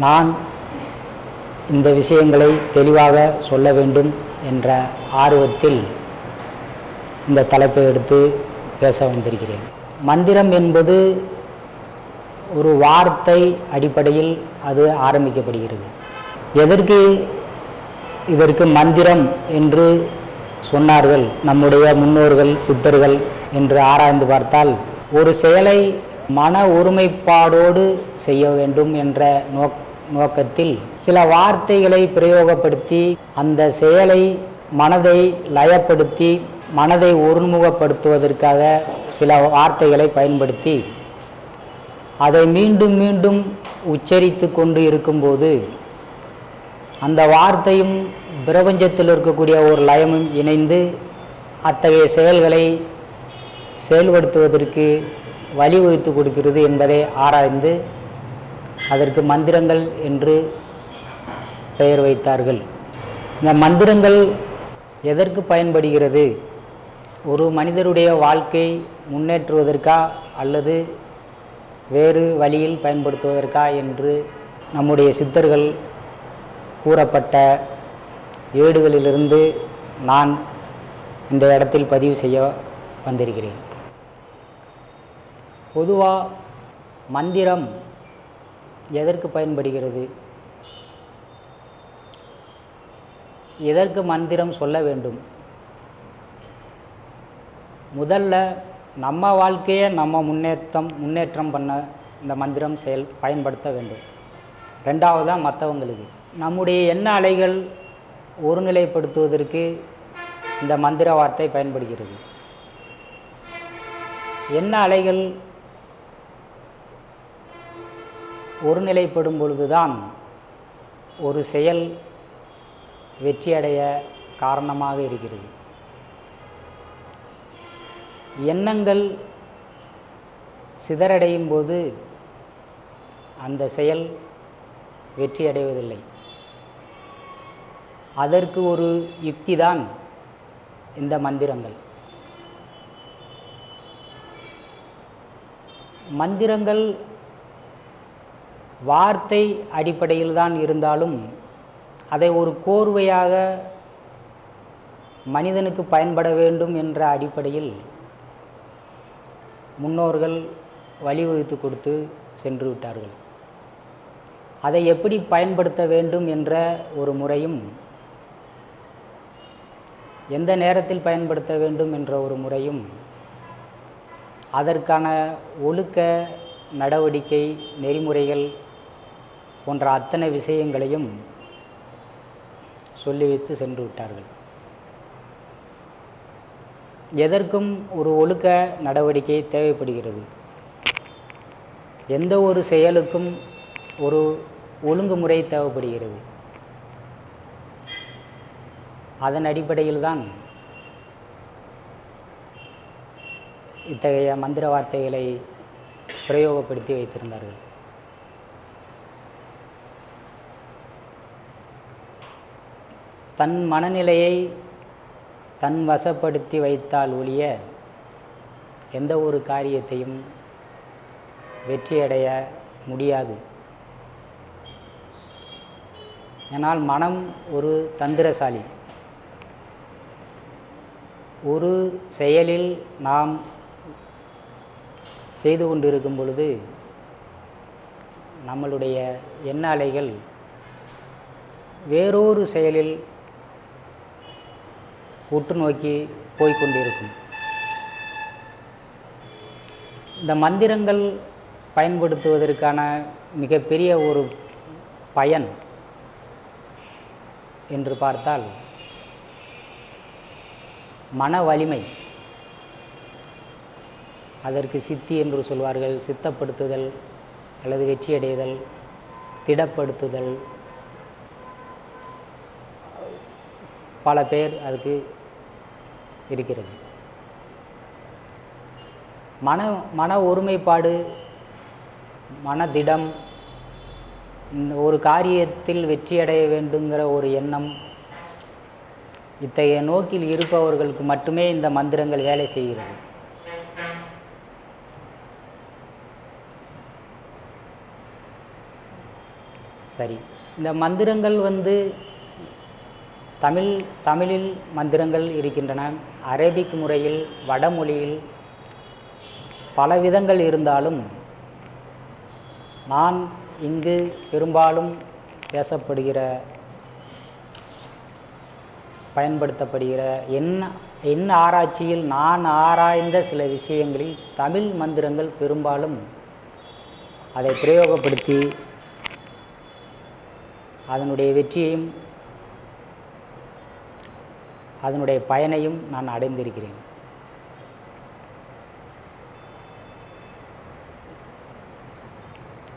நான் இந்த விஷயங்களை தெளிவாக சொல்ல வேண்டும் என்ற ஆர்வத்தில் இந்த தலைப்பை எடுத்து பேச வந்திருக்கிறேன். மந்திரம் என்பது ஒரு வார்த்தை அடிப்படையில் அது ஆரம்பிக்கப்படுகிறது. எதற்கு இதற்கு மந்திரம் என்று சொன்னார்கள் நம்முடைய முன்னோர்கள் சித்தர்கள் என்று ஆராய்ந்து பார்த்தால், ஒரு செயலை மன ஒருமைப்பாடோடு செய்ய வேண்டும் என்ற நோக்கத்தில் சில வார்த்தைகளை பிரயோகப்படுத்தி அந்த செயலை மனதை லயப்படுத்தி மனதை ஒருமுகப்படுத்துவதற்காக சில வார்த்தைகளை பயன்படுத்தி அதை மீண்டும் மீண்டும் உச்சரித்து கொண்டு இருக்கும்போது அந்த வார்த்தையும் பிரபஞ்சத்தில் இருக்கக்கூடிய ஒரு லயமும் இணைந்து அத்தகைய செயல்களை செயல்படுத்துவதற்கு வழிவகுத்து கொடுக்கிறது என்பதை ஆராய்ந்து அதற்கு மந்திரங்கள் என்று பெயர் வைத்தார்கள். இந்த மந்திரங்கள் எதற்கு பயன்படுகிறது? ஒரு மனிதருடைய வாழ்க்கை முன்னேற்றுவதற்கா அல்லது வேறு வழியில் பயன்படுத்துவதற்கா என்று நம்முடைய சித்தர்கள் கூறப்பட்ட ஏடுகளிலிருந்து நான் இந்த இடத்தில் பதிவு செய்ய வந்திருக்கிறேன். பொதுவாக மந்திரம் எதற்கு பயன்படுகிறது? எதற்கு மந்திரம் சொல்ல வேண்டும்? முதல்ல நம்ம வாழ்க்கையை நம்ம முன்னேற்றம் பண்ண இந்த மந்திரம் பயன்படுத்த வேண்டும். ரெண்டாவதாக மற்றவங்களுக்கு நம்முடைய எண்ண அலைகள் ஒருநிலைப்படுத்துவதற்கு இந்த மந்திர வார்த்தை பயன்படுகிறது. எண்ண அலைகள் ஒருநிலைப்படும் பொழுதுதான் ஒரு செயல் வெற்றியடைய காரணமாக இருக்கிறது. எண்ணங்கள் சிதறடையும் போது அந்த செயல் வெற்றி அடைவதில்லை. அதற்கு ஒரு யுக்திதான் இந்த மந்திரங்கள். மந்திரங்கள் வார்த்தை அடிப்படையில் தான் இருந்தாலும் அதை ஒரு கோர்வையாக மனிதனுக்கு பயன்பட வேண்டும் என்ற அடிப்படையில் முன்னோர்கள் வழிவகுத்து கொடுத்து சென்று விட்டார்கள். அதை எப்படி பயன்படுத்த வேண்டும் என்ற ஒரு முறையும், எந்த நேரத்தில் பயன்படுத்த வேண்டும் என்ற ஒரு முறையும், அதற்கான ஒழுக்க நடவடிக்கை நெறிமுறைகள் போன்ற அத்தனை விஷயங்களையும் சொல்லிவிட்டு சென்று விட்டார்கள். எதற்கும் ஒரு ஒழுக்க நடவடிக்கை தேவைப்படுகிறது. எந்த ஒரு செயலுக்கும் ஒரு ஒழுங்குமுறை தேவைப்படுகிறது. அதன் அடிப்படையில் தான் இத்தகைய மந்திர வார்த்தைகளை பிரயோகப்படுத்தி வைத்திருந்தார்கள். தன் மனநிலையை தன் வசப்படுத்தி வைத்தால் ஒழிய எந்த ஒரு காரியத்தையும் வெற்றியடைய முடியாது. ஏனால் மனம் ஒரு தந்திரசாலி. ஒரு செயலில் நாம் செய்து கொண்டிருக்கும் பொழுது நம்மளுடைய எண்ண அலைகள் வேறொரு செயலில் உற்று நோக்கி போய்கொண்டிருக்கும். இந்த மந்திரங்கள் பயன்படுத்துவதற்கான மிகப்பெரிய ஒரு பயன் என்று பார்த்தால் மன வலிமை. அதற்கு சித்தி என்று சொல்வார்கள். சித்தப்படுத்துதல் அல்லது வெற்றியடைதல், திடப்படுத்துதல், பல பேர் அதுக்கு இருக்கிறது. மன ஒருமைப்பாடு, மனதிடம், இந்த ஒரு காரியத்தில் வெற்றியடைய வேண்டுங்கிற ஒரு எண்ணம், இத்தகைய நோக்கில் இருப்பவர்களுக்கு மட்டுமே இந்த மந்திரங்கள் வேலை செய்கிறது. சரி, இந்த மந்திரங்கள் தமிழில் மந்திரங்கள் இருக்கின்றன. அரபிக் முறையில், வடமொழியில் பல விதங்கள் இருந்தாலும் நான் இங்கு பெரும்பாலும் பயன்படுத்தப்படுகிற என் ஆராய்ச்சியில் நான் ஆராய்ந்த சில விஷயங்களில் தமிழ் மந்திரங்கள் பெரும்பாலும் அதை பிரயோகப்படுத்தி அதனுடைய வெற்றியையும் அதனுடைய பயனையும் நான் அடைந்திருக்கிறேன்.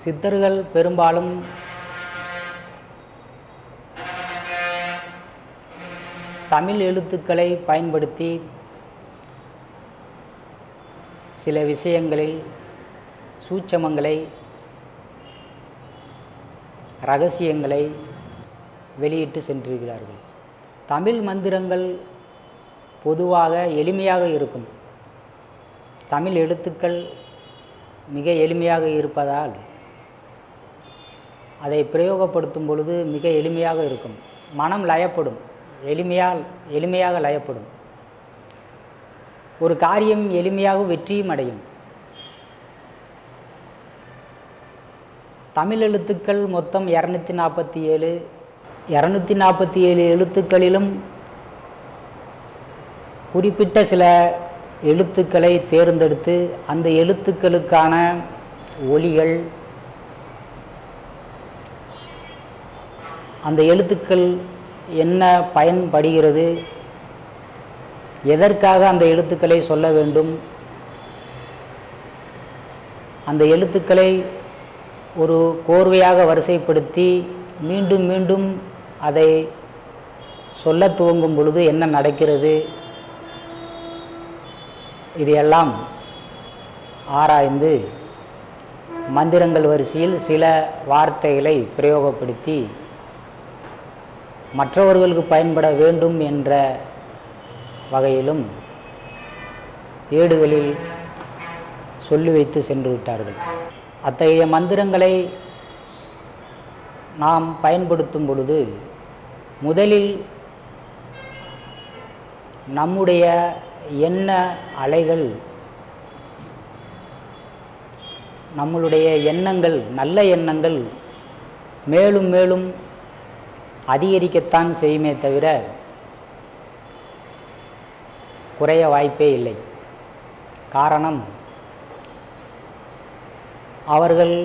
சித்தர்கள் பெரும்பாலும் தமிழ் எழுத்துக்களை பயன்படுத்தி சில விஷயங்களில் சூட்சமங்களை, இரகசியங்களை வெளியிட்டு சென்றிருக்கிறார்கள். தமிழ் மந்திரங்கள் பொதுவாக எளிமையாக இருக்கும். தமிழ் எழுத்துக்கள் மிக எளிமையாக இருப்பதால் அதை பிரயோகப்படுத்தும் பொழுது மிக எளிமையாக இருக்கும். மனம் லயப்படும், எளிமையாக லயப்படும். ஒரு காரியம் எளிமையாக வெற்றியும் அடையும். தமிழ் எழுத்துக்கள் மொத்தம் 247. 247 எழுத்துக்களிலும் குறிப்பிட்ட சில எழுத்துக்களை தேர்ந்தெடுத்து அந்த எழுத்துக்களுக்கான ஒலிகள், அந்த எழுத்துக்கள் என்ன பயன்படுகிறது, எதற்காக அந்த எழுத்துக்களை சொல்ல வேண்டும், அந்த எழுத்துக்களை ஒரு கோர்வையாக வரிசைப்படுத்தி மீண்டும் மீண்டும் அதை சொல்ல துவங்கும் பொழுது என்ன நடக்கிறது, இதையெல்லாம் ஆராய்ந்து மந்திரங்கள் வரிசையில் சில வார்த்தைகளை பிரயோகப்படுத்தி மற்றவர்களுக்கு பயன்பட வேண்டும் என்ற வகையிலும் ஏடுகளில் சொல்லி வைத்து சென்று விட்டார்கள். அத்தகைய மந்திரங்களை நாம் பயன்படுத்தும் பொழுது முதலில் நம்முடைய எண்ண அலைகள், நம்மளுடைய எண்ணங்கள், நல்ல எண்ணங்கள் மேலும் மேலும் அதிகரிக்கத்தான் செய்யுமே தவிர குறைய வாய்ப்பே இல்லை. காரணம், அவர்கள்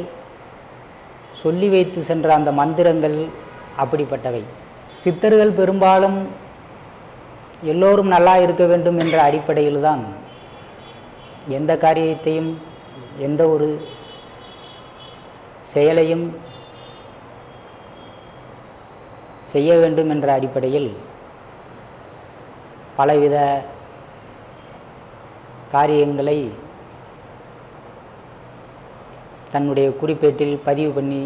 சொல்லி வைத்து சென்ற அந்த மந்திரங்கள் அப்படிப்பட்டவை. சித்தர்கள் பெரும்பாலும் எல்லோரும் நல்லா இருக்க வேண்டும் என்ற அடிப்படையில் தான் எந்த காரியத்தையும், எந்த ஒரு செயலையும் செய்ய வேண்டும் என்ற அடிப்படையில் பலவித காரியங்களை தன்னுடைய குறிப்பேட்டில் பதிவு பண்ணி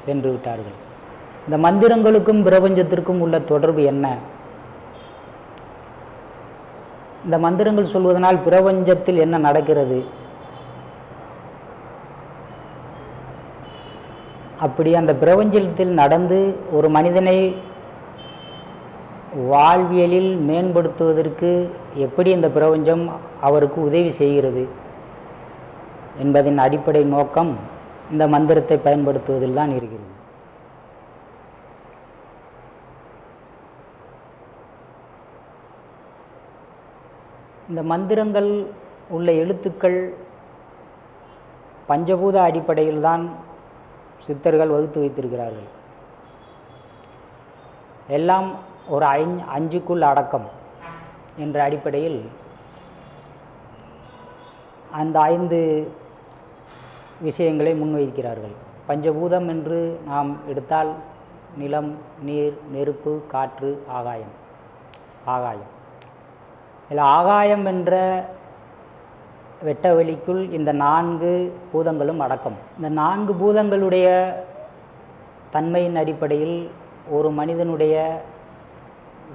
சென்று விட்டார்கள். இந்த மந்திரங்களுக்கும் பிரபஞ்சத்திற்கும் உள்ள தொடர்பு என்ன? இந்த மந்திரங்கள் சொல்வதனால் பிரபஞ்சத்தில் என்ன நடக்கிறது? அப்படி அந்த பிரபஞ்சத்தில் நடந்து ஒரு மனிதனை வாழ்வியலில் மேம்படுத்துவதற்கு எப்படி இந்த பிரபஞ்சம் அவருக்கு உதவி செய்கிறது என்பதின் அடிப்படை நோக்கம் இந்த மந்திரத்தை பயன்படுத்துவதில் தான் இருக்கிறது. இந்த மந்திரங்கள் உள்ள எழுத்துக்கள் பஞ்சபூத அடிப்படையில் தான் சித்தர்கள் வகுத்து வைத்திருக்கிறார்கள். எல்லாம் ஒரு 5க்குள் அடக்கம் என்ற அடிப்படையில் அந்த 5 விஷயங்களை முன்வைக்கிறார்கள். பஞ்சபூதம் என்று நாம் எடுத்தால் நிலம், நீர், நெருப்பு, காற்று, ஆகாயம். இதில் ஆகாயம் என்ற வெட்டவெளிக்குள் இந்த 4 பூதங்களும் அடக்கம். இந்த 4 பூதங்களுடைய தன்மையின் அடிப்படையில் ஒரு மனிதனுடைய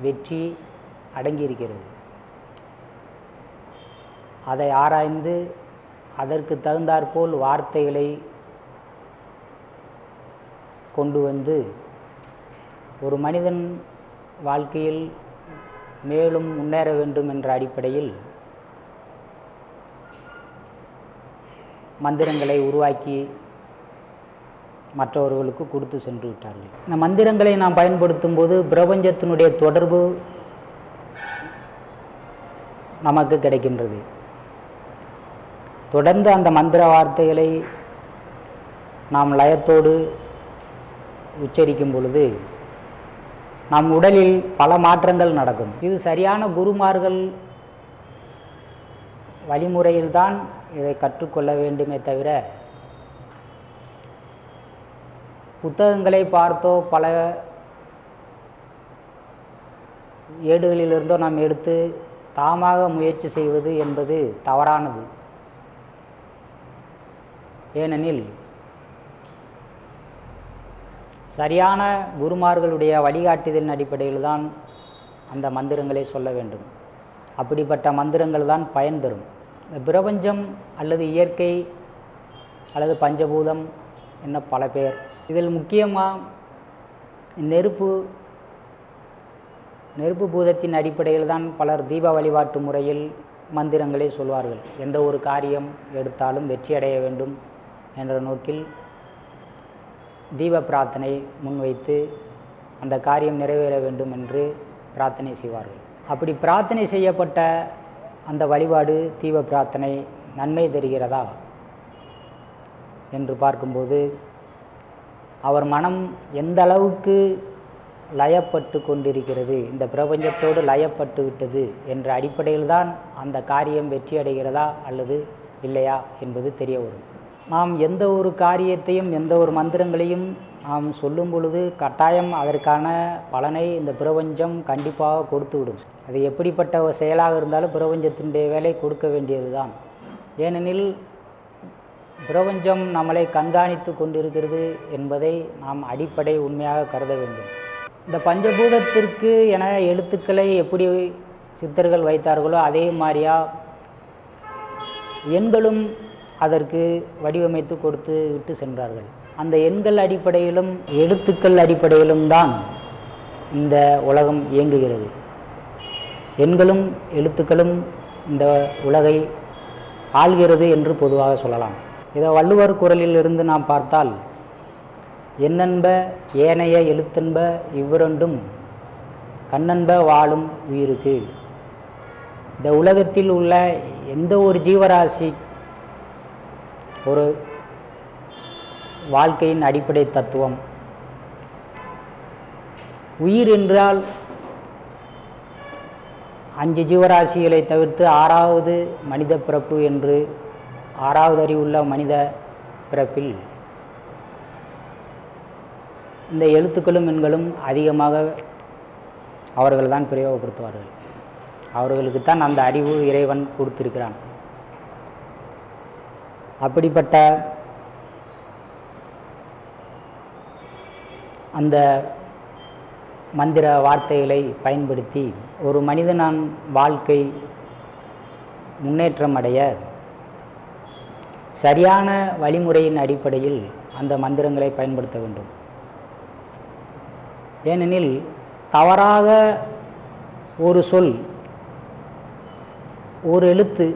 வெற்றி அடங்கியிருக்கிறது. அதை ஆராய்ந்து அதற்கு தகுந்தாற்போல் வார்த்தைகளை கொண்டு வந்து ஒரு மனிதன் வாழ்க்கையில் மேலும் முன்னேற வேண்டும் என்ற அடிப்படையில் மந்திரங்களை உருவாக்கி மற்றவர்களுக்கு கொடுத்து சென்று விட்டார்கள். இந்த மந்திரங்களை நாம் பயன்படுத்தும் போது பிரபஞ்சத்தினுடைய தொடர்பு நமக்கு கிடைக்கின்றது. தொடர்ந்து அந்த மந்திர வார்த்தைகளை நாம் லயத்தோடு உச்சரிக்கும் பொழுது நம் உடலில் பல மாற்றங்கள் நடக்கும். இது சரியான குருமார்கள் வழிமுறையில்தான் இதை கற்றுக்கொள்ள வேண்டுமே தவிர புத்தகங்களை பார்த்தோ பல ஏடுகளிலிருந்தோ நாம் எடுத்து தாமாக முயற்சி செய்வது என்பது தவறானது. ஏனெனில் சரியான குருமார்களுடைய வழிகாட்டுதலின் அடிப்படையில் தான் அந்த மந்திரங்களை சொல்ல வேண்டும். அப்படிப்பட்ட மந்திரங்கள் தான் பயன் தரும். இந்த பிரபஞ்சம் அல்லது இயற்கை அல்லது பஞ்சபூதம் என்ன பல பேர். இதில் முக்கியமாக நெருப்பு பூதத்தின் அடிப்படையில் தான் பலர் தீப வழிபாட்டு முறையில் மந்திரங்களை சொல்வார்கள். எந்த ஒரு காரியம் எடுத்தாலும் வெற்றியடைய வேண்டும் என்ற நோக்கில் தீப பிரார்த்தனை முன்வைத்து அந்த காரியம் நிறைவேற வேண்டும் என்று பிரார்த்தனை செய்வார்கள். அப்படி பிரார்த்தனை செய்யப்பட்ட அந்த வழிபாடு தீப பிரார்த்தனை நன்மை தருகிறதா என்று பார்க்கும்போது அவர் மனம் எந்த அளவுக்கு லயப்பட்டு கொண்டிருக்கிறது, இந்த பிரபஞ்சத்தோடு லயப்பட்டு விட்டது என்ற அடிப்படையில் தான் அந்த காரியம் வெற்றி அடைகிறதா அல்லது இல்லையா என்பது தெரிய வரும். நாம் எந்த ஒரு காரியத்தையும் எந்த ஒரு மந்திரங்களையும் நாம் சொல்லும் பொழுது கட்டாயம் அதற்கான பலனை இந்த பிரபஞ்சம் கண்டிப்பாக கொடுத்து விடும். அது எப்படிப்பட்ட ஒரு செயலாக இருந்தாலும் பிரபஞ்சத்தினுடைய வேலை கொடுக்க வேண்டியது தான். ஏனெனில் பிரபஞ்சம் நம்மளை கண்காணித்து கொண்டிருக்கிறது என்பதை நாம் அடிப்படை உண்மையாக கருத வேண்டும். இந்த பஞ்சபூதத்திற்கு என எழுத்துக்களை எப்படி சித்தர்கள் வைத்தார்களோ அதே மாதிரியா எண்களும் அதற்கு வடிவமைத்து கொடுத்து விட்டு சென்றார்கள். அந்த எண்கள் அடிப்படையிலும் எழுத்துக்கள் அடிப்படையிலும் தான் இந்த உலகம் இயங்குகிறது. எண்களும் எழுத்துக்களும் இந்த உலகை ஆள்கிறது என்று பொதுவாக சொல்லலாம். இதை வள்ளுவர் குறளிலிருந்து நாம் பார்த்தால் எண்ணென்ப ஏனைய எழுத்தென்ப இவ்விரண்டும் கண்ணென்ப வாழும் உயிருக்கு. இந்த உலகத்தில் உள்ள எந்த ஒரு ஜீவராசி ஒரு வாழ்க்கையின் அடிப்படை தத்துவம். உயிர் என்றால் 5 ஜீவராசிகளை தவிர்த்து 6வது மனித பிறப்பு என்று 6வது அறிவுள்ள மனித பிறப்பில் இந்த எழுத்துக்களும் எண்களும் அதிகமாக அவர்கள் தான் பிரயோகப்படுத்துவார்கள். அவர்களுக்கு தான் அந்த அறிவு இறைவன் கொடுத்திருக்கிறான். அப்படிப்பட்ட அந்த மந்திர வார்த்தைகளை பயன்படுத்தி ஒரு மனிதனின் வாழ்க்கை முன்னேற்றம் அடைய சரியான வழிமுறையின் அடிப்படையில் அந்த மந்திரங்களை பயன்படுத்த வேண்டும். ஏனெனில் தவறாக ஒரு சொல், ஒரு எழுத்து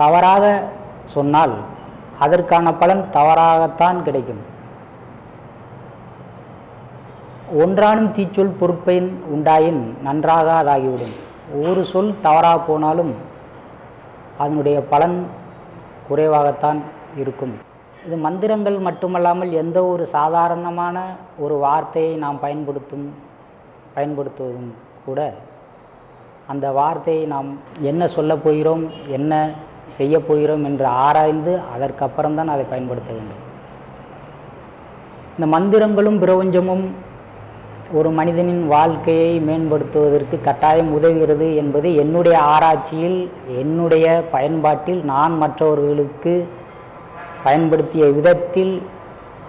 தவறாக சொன்னால் அதற்கான பலன் தவறாகத்தான் கிடைக்கும். ஒன்றானும் தீச்சொல் பொறுப்பையின் உண்டாயின் நன்றாக அதாகிவிடும். ஒரு சொல் தவறாக போனாலும் அதனுடைய பலன் குறைவாகத்தான் இருக்கும். இது மந்திரங்கள் மட்டுமல்லாமல் எந்த ஒரு சாதாரணமான ஒரு வார்த்தையை நாம் பயன்படுத்துவதும் கூட அந்த வார்த்தையை நாம் என்ன சொல்லப் போகிறோம், என்ன செய்ய போகிறோம் என்று ஆராய்ந்து அதற்கப்புறம்தான் அதை பயன்படுத்த வேண்டும். இந்த மந்திரங்களும் பிரபஞ்சமும் ஒரு மனிதனின் வாழ்க்கையை மேம்படுத்துவதற்கு கட்டாயம் உதவுகிறது என்பது என்னுடைய ஆராய்ச்சியில், என்னுடைய பயன்பாட்டில், நான் மற்றவர்களுக்கு பயன்படுத்திய விதத்தில்,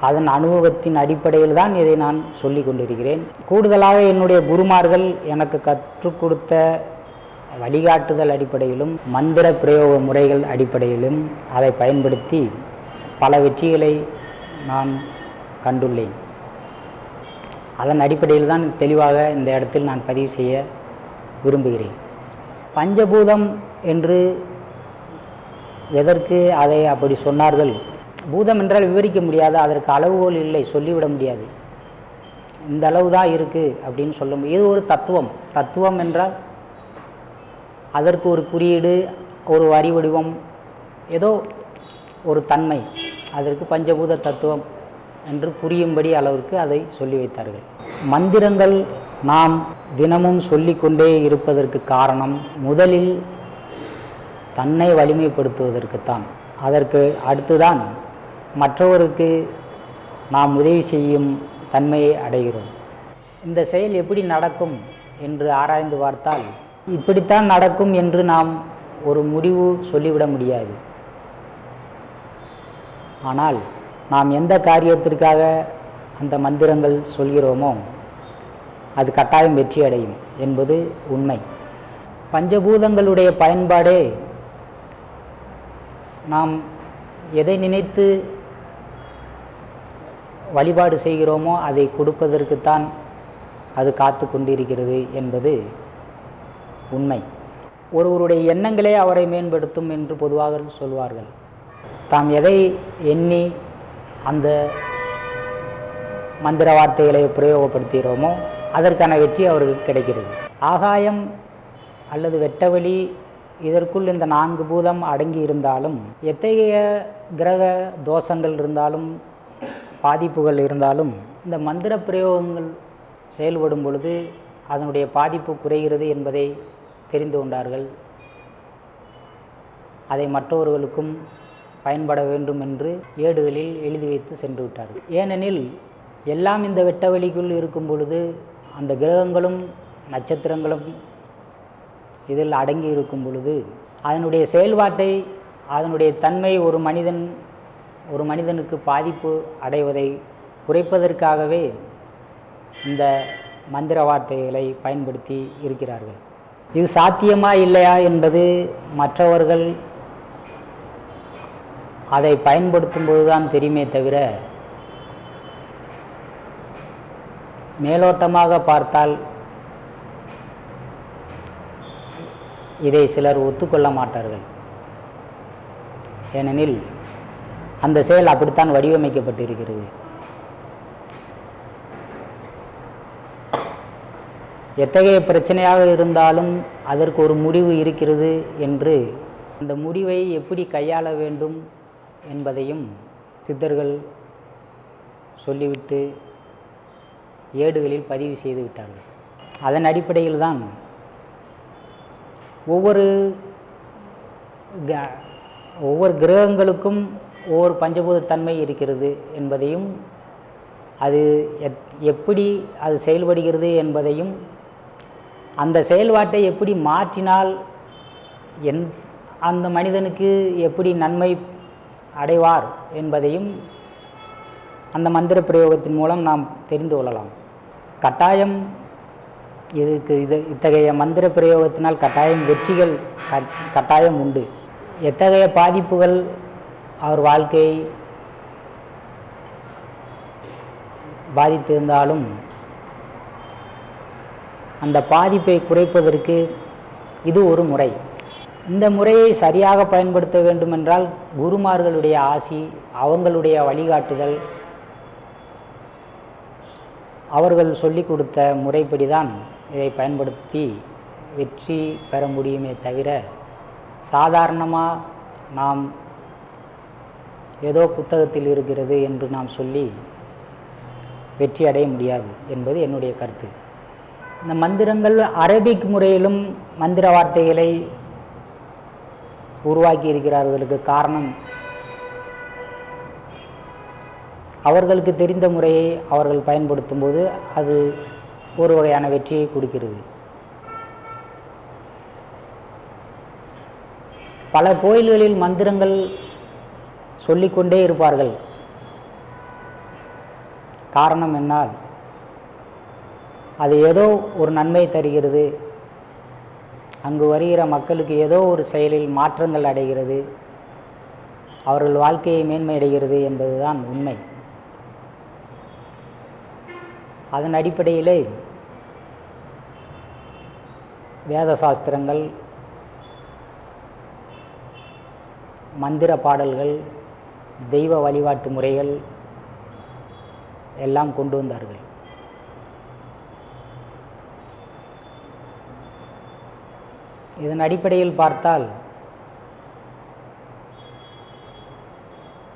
அதன் அனுபவத்தின் அடிப்படையில் தான் இதை நான் சொல்லி கொண்டிருக்கிறேன். கூடுதலாக என்னுடைய குருமார்கள் எனக்கு கற்றுக் கொடுத்த வழிகாட்டுதல் அடிப்படையிலும் மந்திர பிரயோக முறைகள் அடிப்படையிலும் அதை பயன்படுத்தி பல வெற்றிகளை நான் கண்டுள்ளேன். அதன் அடிப்படையில் தான் தெளிவாக இந்த இடத்தில் நான் பதிவு செய்ய விரும்புகிறேன். பஞ்சபூதம் என்று எதற்கு அதை அப்படி சொன்னார்கள்? பூதம் என்றால் விவரிக்க முடியாது, அதற்கு அளவுகோல் இல்லை, சொல்லிவிட முடியாது. இந்த அளவு தான் இருக்குது அப்படின்னு சொல்ல முடியும். இது ஒரு தத்துவம். தத்துவம் என்றால் அதற்கு ஒரு குறியீடு, ஒரு வரி வடிவம், ஏதோ ஒரு தன்மை. அதற்கு பஞ்சபூத தத்துவம் என்று புரியும்படி அளவிற்கு அதை சொல்லி வைத்தார்கள். மந்திரங்கள் நாம் தினமும் சொல்லிக்கொண்டே இருப்பதற்கு காரணம் முதலில் தன்னை வலிமைப்படுத்துவதற்குத்தான். அதற்கு அடுத்துதான் மற்றவருக்கு நாம் உதவி செய்யும் தன்மையை அடைகிறோம். இந்த செயல் எப்படி நடக்கும் என்று ஆராய்ந்து பார்த்தால் இப்படித்தான் நடக்கும் என்று நாம் ஒரு முடிவு சொல்லிவிட முடியாது. ஆனால் நாம் எந்த காரியத்திற்காக அந்த மந்திரங்கள் சொல்கிறோமோ அது கட்டாயம் வெற்றி அடையும் என்பது உண்மை. பஞ்சபூதங்களுடைய பயன்பாடே நாம் எதை நினைத்து வழிபாடு செய்கிறோமோ அதை கொடுப்பதற்குத்தான் அது காத்து கொண்டிருக்கிறது என்பது உண்மை. ஒருவருடைய எண்ணங்களே அவரை மேம்படுத்தும் என்று பொதுவாக சொல்வார்கள். தாம் எதை எண்ணி அந்த மந்திர வார்த்தைகளை பிரயோகப்படுத்துகிறோமோ அதற்கான வெற்றி அவருக்கு கிடைக்கிறது. ஆகாயம் அல்லது வெட்டவெளி இதற்குள் இந்த 4 பூதம் அடங்கி இருந்தாலும், எத்தகைய கிரக தோஷங்கள் இருந்தாலும், பாதிப்புகள் இருந்தாலும், இந்த மந்திர பிரயோகங்கள் செயல்படும் பொழுது அதனுடைய பாதிப்பு குறைகிறது என்பதை தெரிந்து கொண்டார்கள். அதை மற்றவர்களுக்கும் பயன்பட வேண்டும் என்று ஏடுகளில் எழுதி வைத்து சென்று விட்டார்கள். ஏனெனில் எல்லாம் இந்த வெட்டவெளிக்குள் இருக்கும் பொழுது அந்த கிரகங்களும் நட்சத்திரங்களும் இதில் அடங்கி இருக்கும் பொழுது அதனுடைய செயல்பாட்டை, அதனுடைய தன்மை ஒரு மனிதனுக்கு பாதிப்பு அடைவதை குறைப்பதற்காகவே இந்த மந்திர வார்த்தைகளை பயன்படுத்தி இருக்கிறார்கள். இது சாத்தியமா இல்லையா என்பது மற்றவர்கள் அதை பயன்படுத்தும் போதுதான் தெரியுமே தவிர, மேலோட்டமாக பார்த்தால் இதை சிலர் ஒத்துக்கொள்ள மாட்டார்கள். ஏனெனில் அந்த செயல் அப்படித்தான் வடிவமைக்கப்பட்டிருக்கிறது. எத்தகைய பிரச்சனையாக இருந்தாலும் அதற்கு ஒரு முடிவு இருக்கிறது என்று, அந்த முடிவை எப்படி கையாள வேண்டும் என்பதையும் சித்தர்கள் சொல்லிவிட்டு ஏடுகளில் பதிவு செய்து விட்டார்கள். அதன் அடிப்படையில் தான் ஒவ்வொரு கிரகங்களுக்கும் ஒவ்வொரு பஞ்சபூத தன்மை இருக்கிறது என்பதையும், அது எப்படி அது செயல்படுகிறது என்பதையும் அந்த செயல்பாட்டை எப்படி மாற்றினால் அந்த மனிதனுக்கு எப்படி நன்மை அடைவார் என்பதையும் அந்த மந்திர பிரயோகத்தின் மூலம் நாம் தெரிந்து கொள்ளலாம். கட்டாயம் இத்தகைய மந்திர பிரயோகத்தினால் கட்டாயம் வெற்றிகள் கட்டாயம் உண்டு. எத்தகைய பாதிப்புகள் அவர் வாழ்க்கையை பாதித்திருந்தாலும் அந்த பாதிப்பை குறைப்பதற்கு இது ஒரு முறை. இந்த முறையை சரியாக பயன்படுத்த வேண்டுமென்றால் குருமார்களுடைய ஆசி, அவங்களுடைய வழிகாட்டுதல், அவர்கள் சொல்லிக் கொடுத்த முறைப்படி தான் இதை பயன்படுத்தி வெற்றி பெற முடியுமே தவிர சாதாரணமாக நாம் ஏதோ புத்தகத்தில் இருக்கிறது என்று நாம் சொல்லி வெற்றி அடைய முடியாது என்பது என்னுடைய கருத்து. இந்த மந்திரங்கள் அரபிக் முறையிலும் மந்திர வார்த்தைகளை உருவாக்கி இருக்கிறார்களுக்கு காரணம் அவர்களுக்கு தெரிந்த முறையை அவர்கள் பயன்படுத்தும் போது அது ஒரு வகையான வெற்றியை கொடுக்கிறது. பல கோயில்களில் மந்திரங்கள் சொல்லிக்கொண்டே இருப்பார்கள். காரணம் என்னால் அது ஏதோ ஒரு நன்மை தருகிறது, அங்கு வருகிற மக்களுக்கு ஏதோ ஒரு செயலில் மாற்றங்கள் அடைகிறது, அவர்கள் வாழ்க்கையை மேன்மையடைகிறது என்பதுதான் உண்மை. அதன் அடிப்படையிலே வேத சாஸ்திரங்கள், மந்திர பாடல்கள், தெய்வ வழிபாட்டு முறைகள் எல்லாம் கொண்டு வந்தார்கள். இதன் அடிப்படையில் பார்த்தால்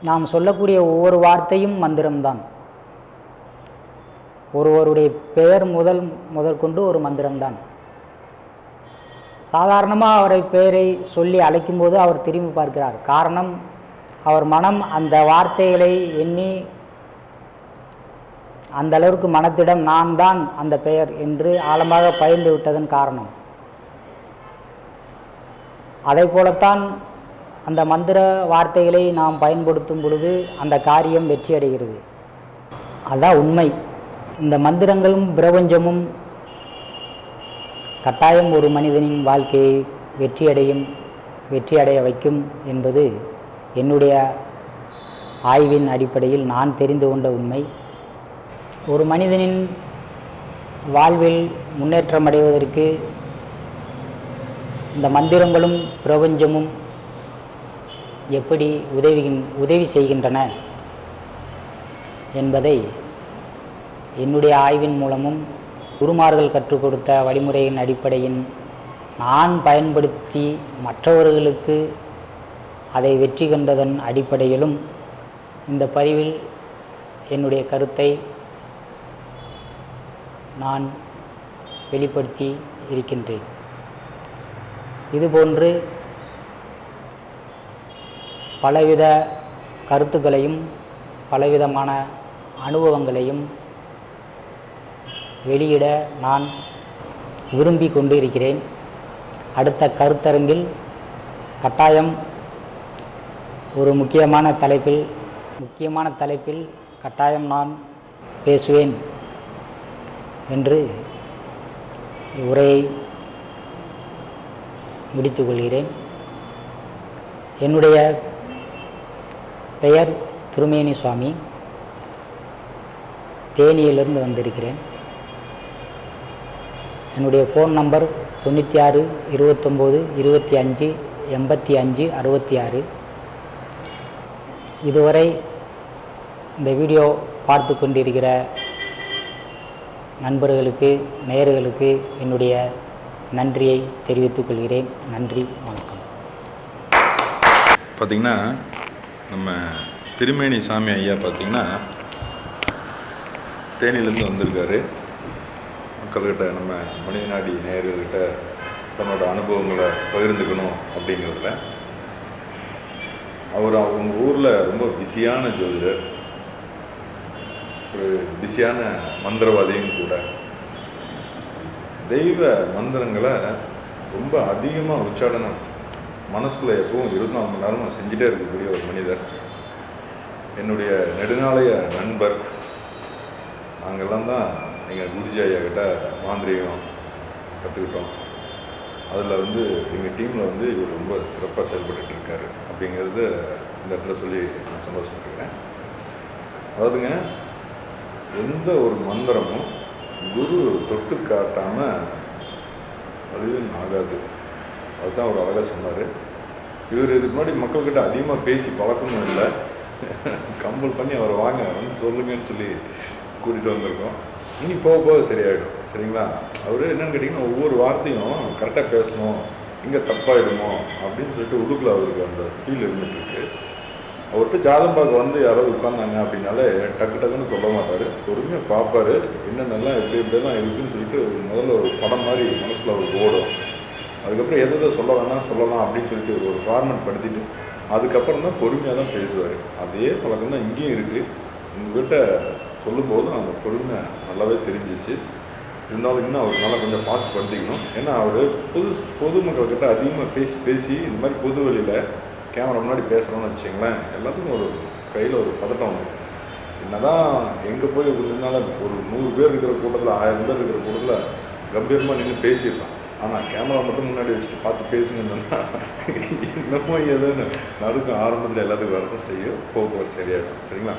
நாம் சொல்லக்கூடிய ஒவ்வொரு வார்த்தையும் மந்திரம்தான். ஒருவருடைய பெயர் முதற்கொண்டு ஒரு மந்திரம்தான். சாதாரணமாக அவரை பெயரை சொல்லி அழைக்கும்போது அவர் திரும்பி பார்க்கிறார். காரணம், அவர் மனம் அந்த வார்த்தைகளை எண்ணி அந்த அளவுக்கு மனத்திடம் நான் தான் அந்த பெயர் என்று ஆழமாக பயந்து விட்டதன் காரணம். அதை போலத்தான் அந்த மந்திர வார்த்தைகளை நாம் பயன்படுத்தும் பொழுது அந்த காரியம் வெற்றி அடைகிறது. அதுதான் உண்மை. இந்த மந்திரங்களும் பிரபஞ்சமும் கட்டாயம் ஒரு மனிதனின் வாழ்க்கையை வெற்றி அடைய வைக்கும் என்பது என்னுடைய ஆய்வின் அடிப்படையில் நான் தெரிந்து கொண்ட உண்மை. ஒரு மனிதனின் வாழ்வில் முன்னேற்றம் அடைவதற்கு இந்த மந்திரங்களும் பிரபஞ்சமும் எப்படி உதவி செய்கின்றன என்பதை என்னுடைய ஆய்வின் மூலமும் குருமார்கள் கற்றுக் கொடுத்த வழிமுறையின் அடிப்படையின் நான் பயன்படுத்தி மற்றவர்களுக்கு அதை வெற்றி கண்டதன் அடிப்படையிலும் இந்த பதிவில் என்னுடைய கருத்தை நான் வெளிப்படுத்தி இருக்கின்றேன். இதுபோன்று பலவித கருத்துக்களையும் பலவிதமான அனுபவங்களையும் வெளியிட நான் விரும்பி கொண்டு இருக்கிறேன். அடுத்த கருத்தரங்கில் கட்டாயம் ஒரு முக்கியமான தலைப்பில் கட்டாயம் நான் பேசுவேன் என்று உரையை முடித்துக் கொள்கிறேன். என்னுடைய பெயர் திருமேனி சுவாமி. தேனியிலிருந்து வந்திருக்கிறேன். என்னுடைய ஃபோன் நம்பர் 96 29 25 85 66. இதுவரை இந்த வீடியோ பார்த்து கொண்டிருக்கிற நண்பர்களுக்கு, நேயர்களுக்கு என்னுடைய நன்றியை தெரிவித்துக் கொள்கிறேன். நன்றி, வணக்கம். பார்த்திங்கன்னா நம்ம திருமேனி சாமி ஐயா பார்த்திங்கன்னா தேனியிலேருந்து வந்திருக்காரு. மக்கள்கிட்ட, நம்ம மனிதநாடி நேயர்கள்கிட்ட தன்னோட அனுபவங்களை பகிர்ந்துக்கணும் அப்படிங்கிறதுல அவங்க ஊரில் ரொம்ப பிஸியான ஜோதிடர், ஒரு பிஸியான மந்திரவாதியும் கூட. தெய்வ மந்திரங்களை ரொம்ப அதிகமாக உச்சாடனம் மனசுக்குள்ளே எப்பவும் 24 மணி நேரமும் செஞ்சுட்டே இருக்கக்கூடிய ஒரு மனிதர், என்னுடைய நெடுநாளைய நண்பர். நாங்கள்லாம் தான் எங்கள் குருஜி ஐயா கிட்ட மாந்திரிகம் கற்றுக்கிட்டோம். அதில் எங்கள் டீமில் இவர் ரொம்ப சிறப்பாக செயல்பட்டு இருக்காரு அப்படிங்கிறது இந்த இடத்துல சொல்லி நான் சந்தோஷப்பட்டுக்கிறேன். அதாவதுங்க, எந்த ஒரு மந்திரமும் குரு தொட்டு காட்டாமல் வலிதன் ஆகாது. அதுதான் அவர் அழகாக சொன்னார். இவர் இதுக்கு முன்னாடி மக்கள்கிட்ட அதிகமாக பேசி பழக்கமும் இல்லை. கம்பல் பண்ணி அவரை வாங்க சொல்லுங்கன்னு சொல்லி கூட்டிகிட்டு வந்திருக்கோம். இனி போக போக சரியாயிடும். சரிங்களா? அவர் என்னென்னு கேட்டிங்கன்னா, ஒவ்வொரு வார்த்தையும் கரெக்டாக பேசணும், இங்கே தப்பாயிடுமோ அப்படின்னு சொல்லிட்டு உள்ளுக்குள்ள அவருக்கு அந்த ஃபீல் இருந்துகிட்ருக்கு. அவர்கிட்ட ஜாதகம் பார்க்க யாராவது உட்காந்தாங்க அப்படின்னாலே டக்கு டக்குன்னு சொல்ல மாட்டார். பொறுமையாக பார்ப்பார், என்னென்னலாம் எப்படியெல்லாம் இருக்குதுன்னு சொல்லிட்டு முதல்ல ஒரு படம் மாதிரி மனசுக்குள்ள அவருக்கு ஓடும். அதுக்கப்புறம் எதை சொல்ல வேணாம் சொல்லலாம் அப்படின்னு சொல்லிட்டு ஒரு ஃபார்மெட் படுத்திட்டு அதுக்கப்புறம் தான் பொறுமையாக தான் பேசுவார். அதே பழக்கம் தான் இங்கேயும் இருக்குது. உங்கள்கிட்ட சொல்லும்போதும் அந்த பொறுமை நல்லாவே தெரிஞ்சிச்சு. இருந்தாலும் இன்னும் அவர் நல்லா கொஞ்சம் ஃபாஸ்ட் படுத்திக்கணும். ஏன்னா அவர் பொதுமக்கள்கிட்ட அதிகமாக பேசி இந்த மாதிரி பொது வழியில் கேமரா முன்னாடி பேசுகிறோன்னு வச்சுங்களேன், எல்லாத்துக்கும் ஒரு கையில் ஒரு பதட்டம் வந்துடும். என்னதான் எங்கே போய் இருந்தாலும் ஒரு 100 பேர் இருக்கிற கூட்டத்தில் 1000 பேர் இருக்கிற கூட்டத்தில் கம்பீரமாக நின்று பேசிடலாம். ஆனால் கேமரா மட்டும் முன்னாடி வச்சுட்டு பார்த்து பேசுங்கன்னா என்னமோ எதுன்னு நடுக்கும் ஆரம்பத்தில் எல்லாத்துக்கும் வரதான் செய்யும். போக சரியாயிடும். சரிங்களா?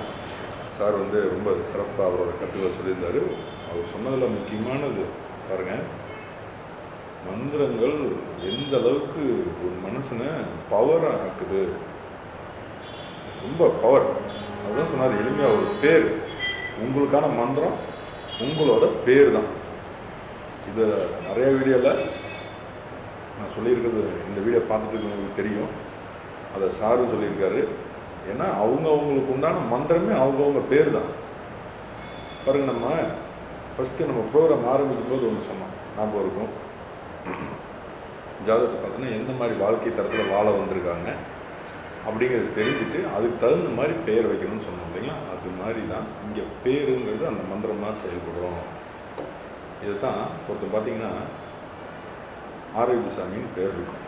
சார் ரொம்ப சிறப்பாக அவரோட கருத்துக்களை சொல்லியிருந்தார். அவர் சொன்னதில் முக்கியமானது பாருங்கள், மந்திரங்கள் எந்த அளவுக்கு ஒரு மனுஷனை பவராக ஆக்குது. ரொம்ப பவர். அதுதான் சொன்னார் எளிமையாக. ஒரு பேர், உங்களுக்கான மந்திரம் உங்களோட பேர் தான். இது நிறைய வீடியோவில் நான் சொல்லியிருக்கிறது, இந்த வீடியோ பார்த்துட்டு இருக்கவங்களுக்கு தெரியும். அதை சாரும் சொல்லியிருக்காரு. ஏன்னா அவங்களுக்கு உண்டான மந்திரமே அவங்கவுங்க பேர் தான். பாருங்கள், நம்ம ஃபஸ்ட்டு நம்ம ப்ரோக்ராம் ஆரம்பிக்கும் போது ஒன்று சொன்னோம், ஞாபகம் இருக்கும். ஜாதகத்தை பார்த்தோன்னா எந்த மாதிரி வாழ்க்கை தரத்தில் வாழ வந்திருக்காங்க அப்படிங்கிறது தெரிஞ்சுட்டு அதுக்கு தகுந்த மாதிரி பேர் வைக்கணும்னு சொன்னோம் இல்லைங்களா? அது மாதிரி தான் இங்கே பேருங்கிறது அந்த மந்திரமாக செயல்படும். இதை தான் ஒருத்தர் பார்த்தீங்கன்னா ஆரோக்கியசாமின்னு பேர் இருக்கும்.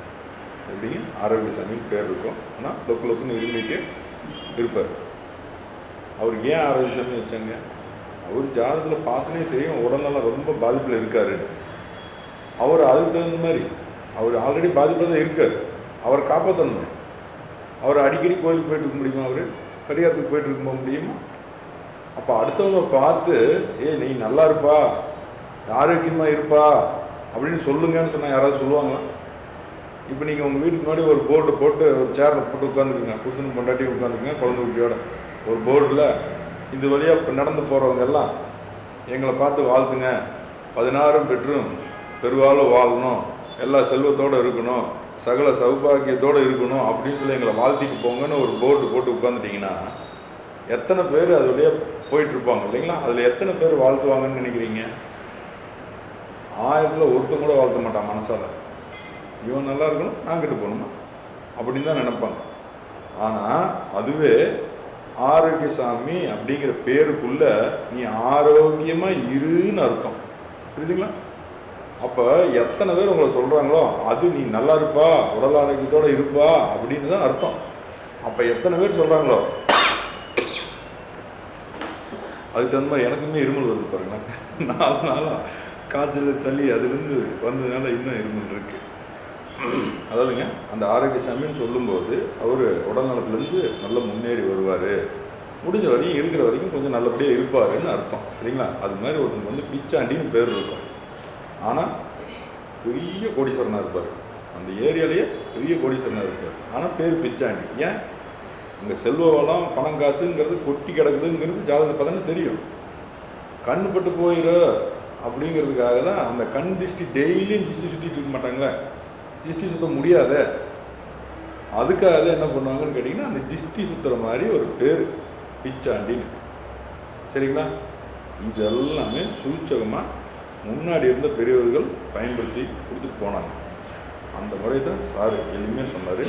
எப்படிங்க? ஆரோக்கியசாமின்னு பேர் இருக்கும். ஆனால் லொக்கு லொக்குன்னு இருமிட்டு இருப்பார். அவருக்கு ஏன் ஆரோக்கியசாமின்னு வச்சாங்க? அவர் ஜாதகத்தில் பார்த்தனே தெரியும் உடல்நலம் ரொம்ப பாதிப்பில் இருக்கார். அவர் அதுக்கு தகுந்த மாதிரி அவர் ஆல்ரெடி பாதிப்பில் தான் இருக்கார். அவரை காப்பாற்றணுமே. அவர் அடிக்கடி கோயிலுக்கு போயிட்டு இருக்க முடியுமா? அவர் பரிகாரத்துக்கு போயிட்டு இருக்க முடியுமா? அப்போ அடுத்தவங்க பார்த்து நீ நல்லா இருப்பா, ஆரோக்கியமாக இருப்பா அப்படின்னு சொல்லுங்கன்னு சொன்னால் யாராவது சொல்லுவாங்களா? இப்போ நீங்கள் உங்கள் வீட்டுக்கு முன்னாடி ஒரு போர்டு போட்டு ஒரு சேரில் போட்டு உட்காந்துருக்குங்க, புருஷனுக்கு பொண்டாட்டி உட்காந்துருக்குங்க, குழந்தை குட்டியோட ஒரு போர்டில் இது வழியாக இப்போ நடந்து போகிறவங்க எல்லாம் எங்களை பார்த்து வாழ்த்துங்க, 16 பெற்றும் பெருவாலும் வாழணும், எல்லா செல்வத்தோடு இருக்கணும், சகல சௌபாகியத்தோடு இருக்கணும் அப்படின்னு சொல்லி எங்களை வாழ்த்திட்டு போங்கன்னு ஒரு போர்டு போட்டு உட்காந்துட்டிங்கன்னா எத்தனை பேர் அது வழியாக போயிட்டுருப்பாங்க இல்லைங்களா? அதில் எத்தனை பேர் வாழ்த்துவாங்கன்னு நினைக்கிறீங்க? 1000ல் ஒருத்தன் கூட வாழ்த்த மாட்டான் மனசால். இவன் நல்லா இருக்கணும், நான் கிட்ட போகணுமா அப்படின்னு தான் நினைப்பாங்க. ஆனால் அதுவே ஆரோக்கியசாமி அப்படிங்கிற பேருக்குள்ளே நீ ஆரோக்கியமாக இருன்னு அர்த்தம். புரியுதுங்களா? அப்போ எத்தனை பேர் உங்களை சொல்கிறாங்களோ அது நீ நல்லா இருப்பா, உடல் ஆரோக்கியத்தோடு இருப்பா அப்படின்னு தான் அர்த்தம். அப்போ எத்தனை பேர் சொல்கிறாங்களோ அதுக்கு தகுந்த மாதிரி எனக்குமே இருமல் வருது பாருங்களேன். 4 நாளாக காய்ச்சல் சளி அதுலேருந்து வந்ததுனால இன்னும் இருமல் இருக்குது. அதாவதுங்க, அந்த ஆரோக்கியசாமின்னு சொல்லும்போது அவர் உடல்நலத்துலேருந்து நல்லா முன்னேறி வருவார், முடிஞ்ச வரைக்கும் இருக்கிற வரைக்கும் கொஞ்சம் நல்லபடியாக இருப்பாருன்னு அர்த்தம். சரிங்களா? அது மாதிரி ஒருத்தருக்கு பிச்சாண்டின்னு பேர் இருக்கும். ஆனால் பெரிய கோடீஸ்வரனாக இருப்பார். அந்த ஏரியாலேயே பெரிய கோடீஸ்வரனாக இருப்பார். ஆனால் பேர் பிச்சாண்டி. ஏன்? இங்கே செல்வ வளம் பணம் காசுங்கிறது கொட்டி கிடக்குதுங்கிறது ஜாதகத்தை பார்த்தோன்னா தெரியும். கண் பட்டு போயிட அப்படிங்கிறதுக்காக தான் அந்த கண் திஷ்டி டெய்லியும் திஷ்டி சுற்றிட்டு இருக்க மாட்டாங்களே, திஷ்டி சுற்ற முடியாத, அதுக்காக தான் என்ன பண்ணுவாங்கன்னு கேட்டிங்கன்னா அந்த திஷ்டி சுற்றுற மாதிரி ஒரு பேர் பிச்சாண்டின்னு. சரிங்களா? இதெல்லாமே சூச்சகமாக முன்னாடி இருந்த பெரியவர்கள் பயன்படுத்தி கொடுத்துட்டு போனாங்க. அந்த முறை தான் சார் எளிமையாக சொன்னார்.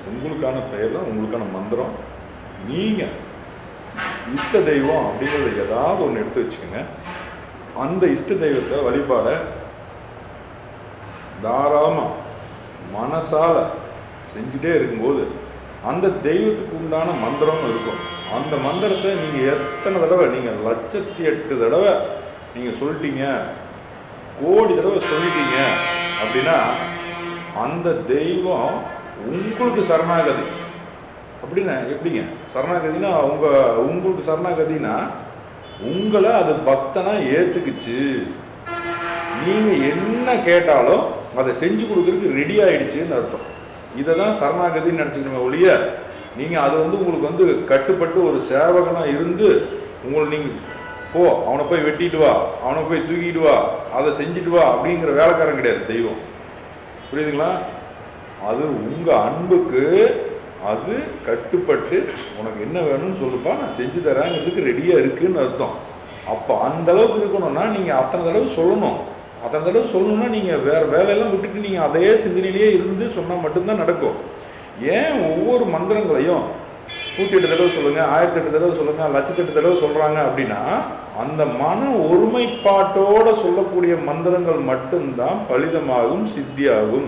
உங்களுக்கான பெயர் தான் உங்களுக்கான மந்திரம். நீங்கள் இஷ்ட தெய்வம் அப்படிங்கிறத ஏதாவது ஒன்று எடுத்து வச்சுக்கோங்க. அந்த இஷ்ட தெய்வத்தை வழிபாடை தாராளமாக மனசால் செஞ்சுட்டே இருக்கும்போது அந்த தெய்வத்துக்கு உண்டான மந்திரம்னு இருக்கும். அந்த மந்திரத்தை நீங்கள் எத்தனை தடவை, நீங்கள் 1,08 தடவை நீங்கள் சொல்லிட்டீங்க, கோடி தடவை சொல்லிட்டீங்க அப்படின்னா அந்த தெய்வம் உங்களுக்கு சரணாகதி. அப்படின்னா எப்படிங்க சரணாகதினா? உங்களுக்கு சரணாகதினா உங்களை அது பக்தனாக ஏற்றுக்குச்சு. நீங்கள் என்ன கேட்டாலும் அதை செஞ்சு கொடுக்குறதுக்கு ரெடி ஆகிடுச்சின்னு அர்த்தம். இதை தான் சரணாகதின்னு நினச்சிக்கணுமே ஒழிய, நீங்கள் அது உங்களுக்கு கட்டுப்பட்டு ஒரு சேவகனாக இருந்து நீங்கள் போ, அவனை போய் வெட்டிட்டு வா, அவனை போய் தூக்கிட்டு வா, அதை செஞ்சுட்டு வா அப்படிங்கிற வேலைக்காரன் கிடையாது தெய்வம். புரியுதுங்களா? அது உங்கள் அன்புக்கு அது கட்டுப்பட்டு உனக்கு என்ன வேணும்னு சொல்லுப்பா, நான் செஞ்சு தரேங்கிறதுக்கு ரெடியாக இருக்குதுன்னு அர்த்தம். அப்போ அந்த அளவுக்கு இருக்கணும்னா நீங்கள் அத்தனை தடவை சொல்லணும். அத்தனை தடவை சொல்லணும்னா நீங்கள் வேறு வேலையெல்லாம் விட்டுட்டு நீங்கள் அதே சிந்தனையிலேயே இருந்து சொன்னால் மட்டும்தான் நடக்கும். ஏன் ஒவ்வொரு மந்திரங்களையும் 108 தடவை சொல்லுங்கள், 1008 தடவை சொல்லுங்கள், 1,08 தடவை சொல்கிறாங்க அப்படின்னா அந்த மன ஒருமைப்பாட்டோடு சொல்லக்கூடிய மந்திரங்கள் மட்டும்தான் பலிதமாகும், சித்தியாகும்.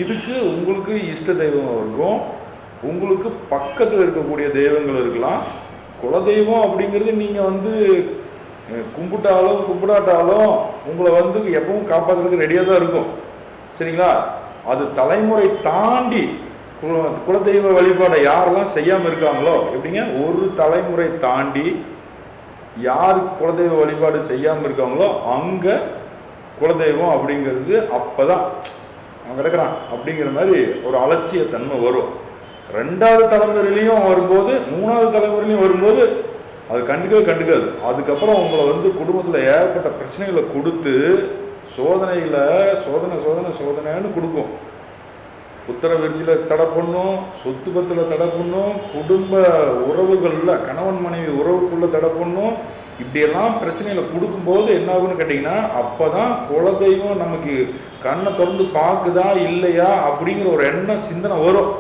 இதுக்கு உங்களுக்கு இஷ்ட தெய்வம் இருக்கும், உங்களுக்கு பக்கத்தில் இருக்கக்கூடிய தெய்வங்கள் இருக்கலாம். குலதெய்வம் அப்படிங்கிறது நீங்கள் கும்பிட்டாலும் கும்பிடாட்டாலும் உங்களை எப்பவும் காப்பாற்றுறதுக்கு ரெடியாக தான் இருக்கும். சரிங்களா? அது தலைமுறை தாண்டி குலதெய்வ வழிபாடை யாரெல்லாம் செய்யாமல் இருக்காங்களோ, எப்படிங்க ஒரு தலைமுறை தாண்டி யார் குலதெய்வ வழிபாடு செய்யாமல் இருக்காங்களோ அங்கே குலதெய்வம் அப்படிங்கிறது அப்போ தான் அவன் கிடக்கிறான் அப்படிங்கிற மாதிரி ஒரு அலட்சிய தன்மை வரும். 2வது தலைமுறையிலையும் வரும்போது, 3வது தலைமுறையிலையும் வரும்போது அது கண்டுக்காது. அதுக்கப்புறம் உங்களை குடும்பத்தில் ஏகப்பட்ட பிரச்சனைகளை கொடுத்து சோதனைன்னு கொடுக்கும். உத்தரவிருத்தியில் தடை பண்ணும், சொத்து பத்தில் தடை பண்ணும், குடும்ப உறவுகளில் கணவன் மனைவி உறவுக்குள்ளே தடை பண்ணும். இப்படியெல்லாம் பிரச்சனைகளை கொடுக்கும்போது என்ன ஆகுன்னு கேட்டிங்கன்னா, அப்போ தான் குலதெய்வம் நமக்கு கண்ணை திறந்து பார்க்குதா இல்லையா அப்படிங்கிற ஒரு எண்ணம் சிந்தனை வரும்.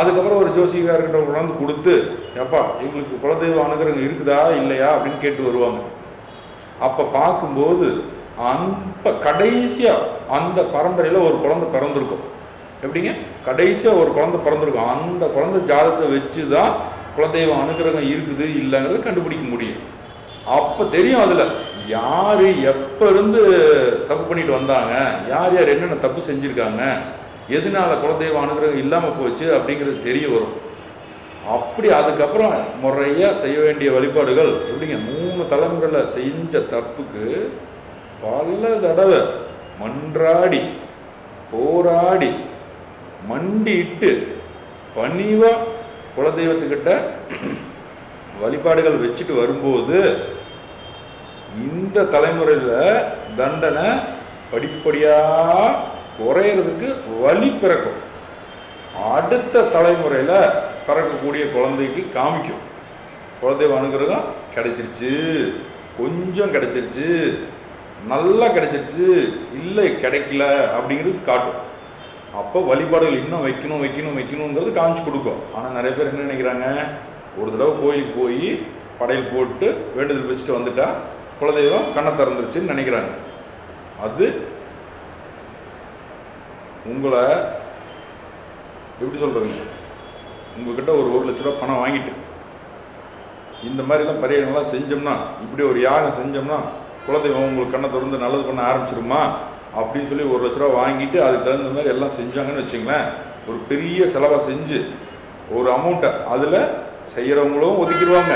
அதுக்கப்புறம் ஒரு ஜோசிகார்கிட்ட கொண்டாந்து கொடுத்து, எப்பா எங்களுக்கு குலதெய்வம் அனுகிரகம் இருக்குதா இல்லையா அப்படின்னு கேட்டு வருவாங்க. அப்போ பார்க்கும்போது கடைசியாக அந்த பரம்பரையில் ஒரு குழந்தை பிறந்திருக்கும். எப்படிங்க? கடைசியாக ஒரு குழந்தை பிறந்திருக்கும். அந்த குழந்தை ஜாதகத்தை வச்சு தான் குலதெய்வம் அனுகிரகம் இருக்குது இல்லைங்கிறத கண்டுபிடிக்க முடியும். அப்போ தெரியும் அதில் யார் எப்போ இருந்து தப்பு பண்ணிட்டு வந்தாங்க, யார் யார் என்னென்ன தப்பு செஞ்சுருக்காங்க, எதனால குலதெய்வம் அனுகிரகம் இல்லாமல் போச்சு அப்படிங்கிறது தெரிய வரும். அப்படி அதுக்கப்புறம் முறையாக செய்ய வேண்டிய வழிபாடுகள் எப்படிங்க? 3 தலைமுறையில் செஞ்ச தப்புக்கு பல தடவை மன்றாடி போராடி மண்டிட்டு பணிவாக குலதெய்வத்துக்கிட்ட வழிபாடுகள் வச்சுட்டு வரும்போது இந்த தலைமுறையில் தண்டனை படிப்படியாக குறையிறதுக்கு வழி பிறக்கும். அடுத்த தலைமுறையில் பிறக்கக்கூடிய குழந்தைக்கு காமிக்கும், குலதெய்வ அனுகிரகம் கிடைச்சிருச்சு, கொஞ்சம் கிடைச்சிருச்சு, நல்லா கிடைச்சிருச்சு, இல்லை கிடைக்கல அப்படிங்கிறது காட்டும். அப்போ வழிபாடுகள் இன்னும் வைக்கணுங்கிறது காமிச்சு கொடுக்கும். ஆனால் நிறைய பேர் என்ன நினைக்கிறாங்க, ஒரு தடவை கோயிலுக்கு போய் படையல் போட்டு வேண்டுதல் வச்சுட்டு வந்துட்டா குலதெய்வம் கண்ணை திறந்துருச்சுன்னு நினைக்கிறாங்க. அது உங்களை எப்படி சொல்கிறதுங்க, உங்கள்கிட்ட ஒரு 1 லட்ச ரூபா பணம் வாங்கிட்டு இந்த மாதிரிலாம் பரிகாரங்கள்லாம் செஞ்சோம்னா, இப்படி ஒரு யாகம் செஞ்சோம்னா குலதெய்வம் உங்களுக்கு கண்ணை திறந்து நல்லது பண்ண ஆரம்பிச்சிருமா அப்படின்னு சொல்லி 1 லட்ச ரூபா வாங்கிட்டு அதுக்கு தகுந்த மாதிரி எல்லாம் செஞ்சாங்கன்னு வச்சுங்களேன். ஒரு பெரிய செலவாக செஞ்சு ஒரு அமௌண்ட்டை அதில் செய்கிறவங்களும் ஒதுக்கிடுவாங்க,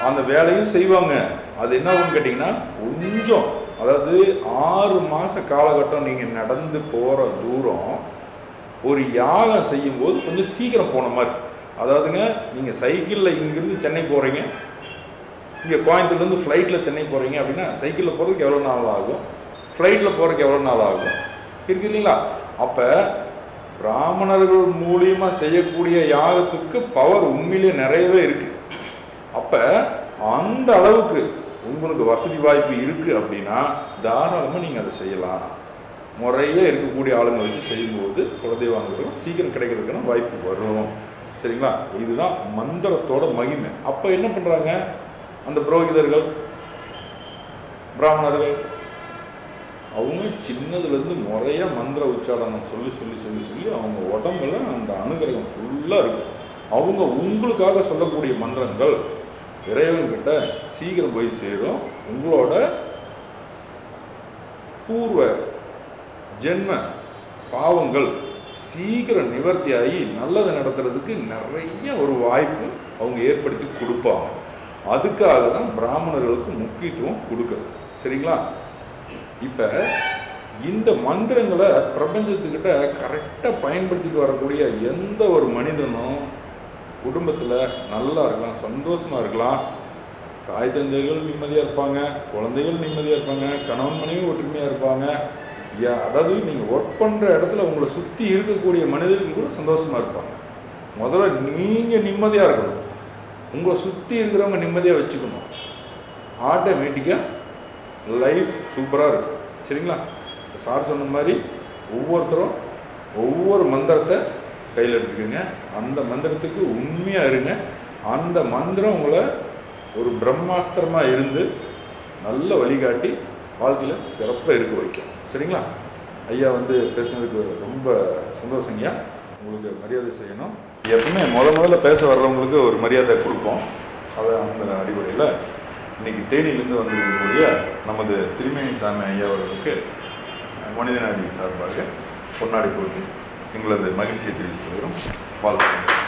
அந்த வேலையும் செய்வாங்க. அது என்ன ஆகுன்னு கேட்டிங்கன்னா, கொஞ்சம் அதாவது 6 மாத காலகட்டம் நீங்கள் நடந்து போகிற தூரம் ஒரு யாகம் செய்யும்போது கொஞ்சம் சீக்கிரம் போன மாதிரி. அதாவதுங்க, நீங்கள் சைக்கிளில் இங்கேருந்து சென்னை போகிறீங்க, இங்கே கோயம்புத்தூர்லேருந்து ஃப்ளைட்டில் சென்னை போகிறீங்க அப்படின்னா சைக்கிளில் போகிறதுக்கு எவ்வளோ நாள் ஆகும், ஃப்ளைட்டில் போகிறதுக்கு எவ்வளோ நாள் ஆகும் இருக்குது இல்லைங்களா? அப்போ பிராமணர்கள் மூலியமாக செய்யக்கூடிய யாகத்துக்கு பவர் உண்மையிலே நிறையவே இருக்குது. அப்போ அந்த அளவுக்கு உங்களுக்கு வசதி வாய்ப்பு இருக்குது அப்படின்னா தாராளமாக நீங்கள் அதை செய்யலாம். முறையே இருக்கக்கூடிய ஆளுங்களை வச்சு செய்யும்போது குலதெய்வ அனுகிரகம் சீக்கிரம் கிடைக்கிறதுக்கான வாய்ப்பு வரும். சரிங்களா? இதுதான் மந்திரத்தோட மகிமை. அப்போ என்ன பண்ணுறாங்க அந்த புரோகிதர்கள், பிராமணர்கள், அவங்க சின்னதுலேருந்து முறையாக மந்திர உச்சாரணம் சொல்லி சொல்லி சொல்லி சொல்லி அவங்க உடம்புல அந்த அனுகிரகம் ஃபுல்லாக இருக்கும். அவங்க உங்களுக்காக சொல்லக்கூடிய மந்திரங்கள் இறைவன்கிட்ட சீக்கிரம் போய் சேரும். உங்களோட பூர்வ ஜென்ம பாவங்கள் சீக்கிரம் நிவர்த்தி ஆகி நல்லது நடத்துறதுக்கு நிறைய ஒரு வாய்ப்பு அவங்க ஏற்படுத்தி கொடுப்பாங்க. அதுக்காக தான் பிராமணர்களுக்கு முக்கியத்துவம் கொடுக்கறது. சரிங்களா? இப்போ இந்த மந்திரங்களை பிரபஞ்சத்துக்கிட்ட கரெக்டாக பயன்படுத்திட்டு வரக்கூடிய எந்த ஒரு மனிதனும் குடும்பத்தில் நல்லா இருக்கலாம், சந்தோஷமாக இருக்கலாம். தாய் தந்தைகள் நிம்மதியாக இருப்பாங்க, குழந்தைகள் நிம்மதியாக இருப்பாங்க, கணவன் மனைவி ஒற்றுமையாக இருப்பாங்க. அதாவது நீங்கள் ஒர்க் பண்ணுற இடத்துல உங்களை சுற்றி இருக்கக்கூடிய மனிதர்கள் கூட சந்தோஷமாக இருப்பாங்க. முதல்ல நீங்கள் நிம்மதியாக இருக்கணும், உங்களை சுற்றி இருக்கிறவங்க நிம்மதியாக வச்சுக்கணும். ஆட்டோமேட்டிக்காக லைஃப் சூப்பராக இருக்கும். சரிங்களா? சார் சொன்ன மாதிரி ஒவ்வொருத்தரும் ஒவ்வொரு மந்திரத்தை கையில் எடுத்துக்கோங்க. அந்த மந்திரத்துக்கு உண்மையாக இருங்க. அந்த மந்திரம் உங்களை ஒரு பிரம்மாஸ்திரமாக இருந்து நல்ல வழிகாட்டி வாழ்க்கையில் சிறப்பாக இருக்க வைக்கும். சரிங்களா? ஐயா பேசுனதுக்கு ரொம்ப சந்தோஷங்கய்யா. உங்களுக்கு மரியாதை செய்யணும். எப்பவுமே முதல்ல பேச வர்றவங்களுக்கு ஒரு மரியாதை கொடுப்போம். அதை அந்த அடிப்படையில் இன்றைக்கி தேனியிலேருந்து வந்திருக்கக்கூடிய நமது திருமேனி சாமி ஐயா அவர்களுக்கு மனிதநாடி சார்பாக பொன்னாடி போட்டு எங்களது மகிழ்ச்சியை தெரிவித்து வருகிறோம். வாழ்க்கை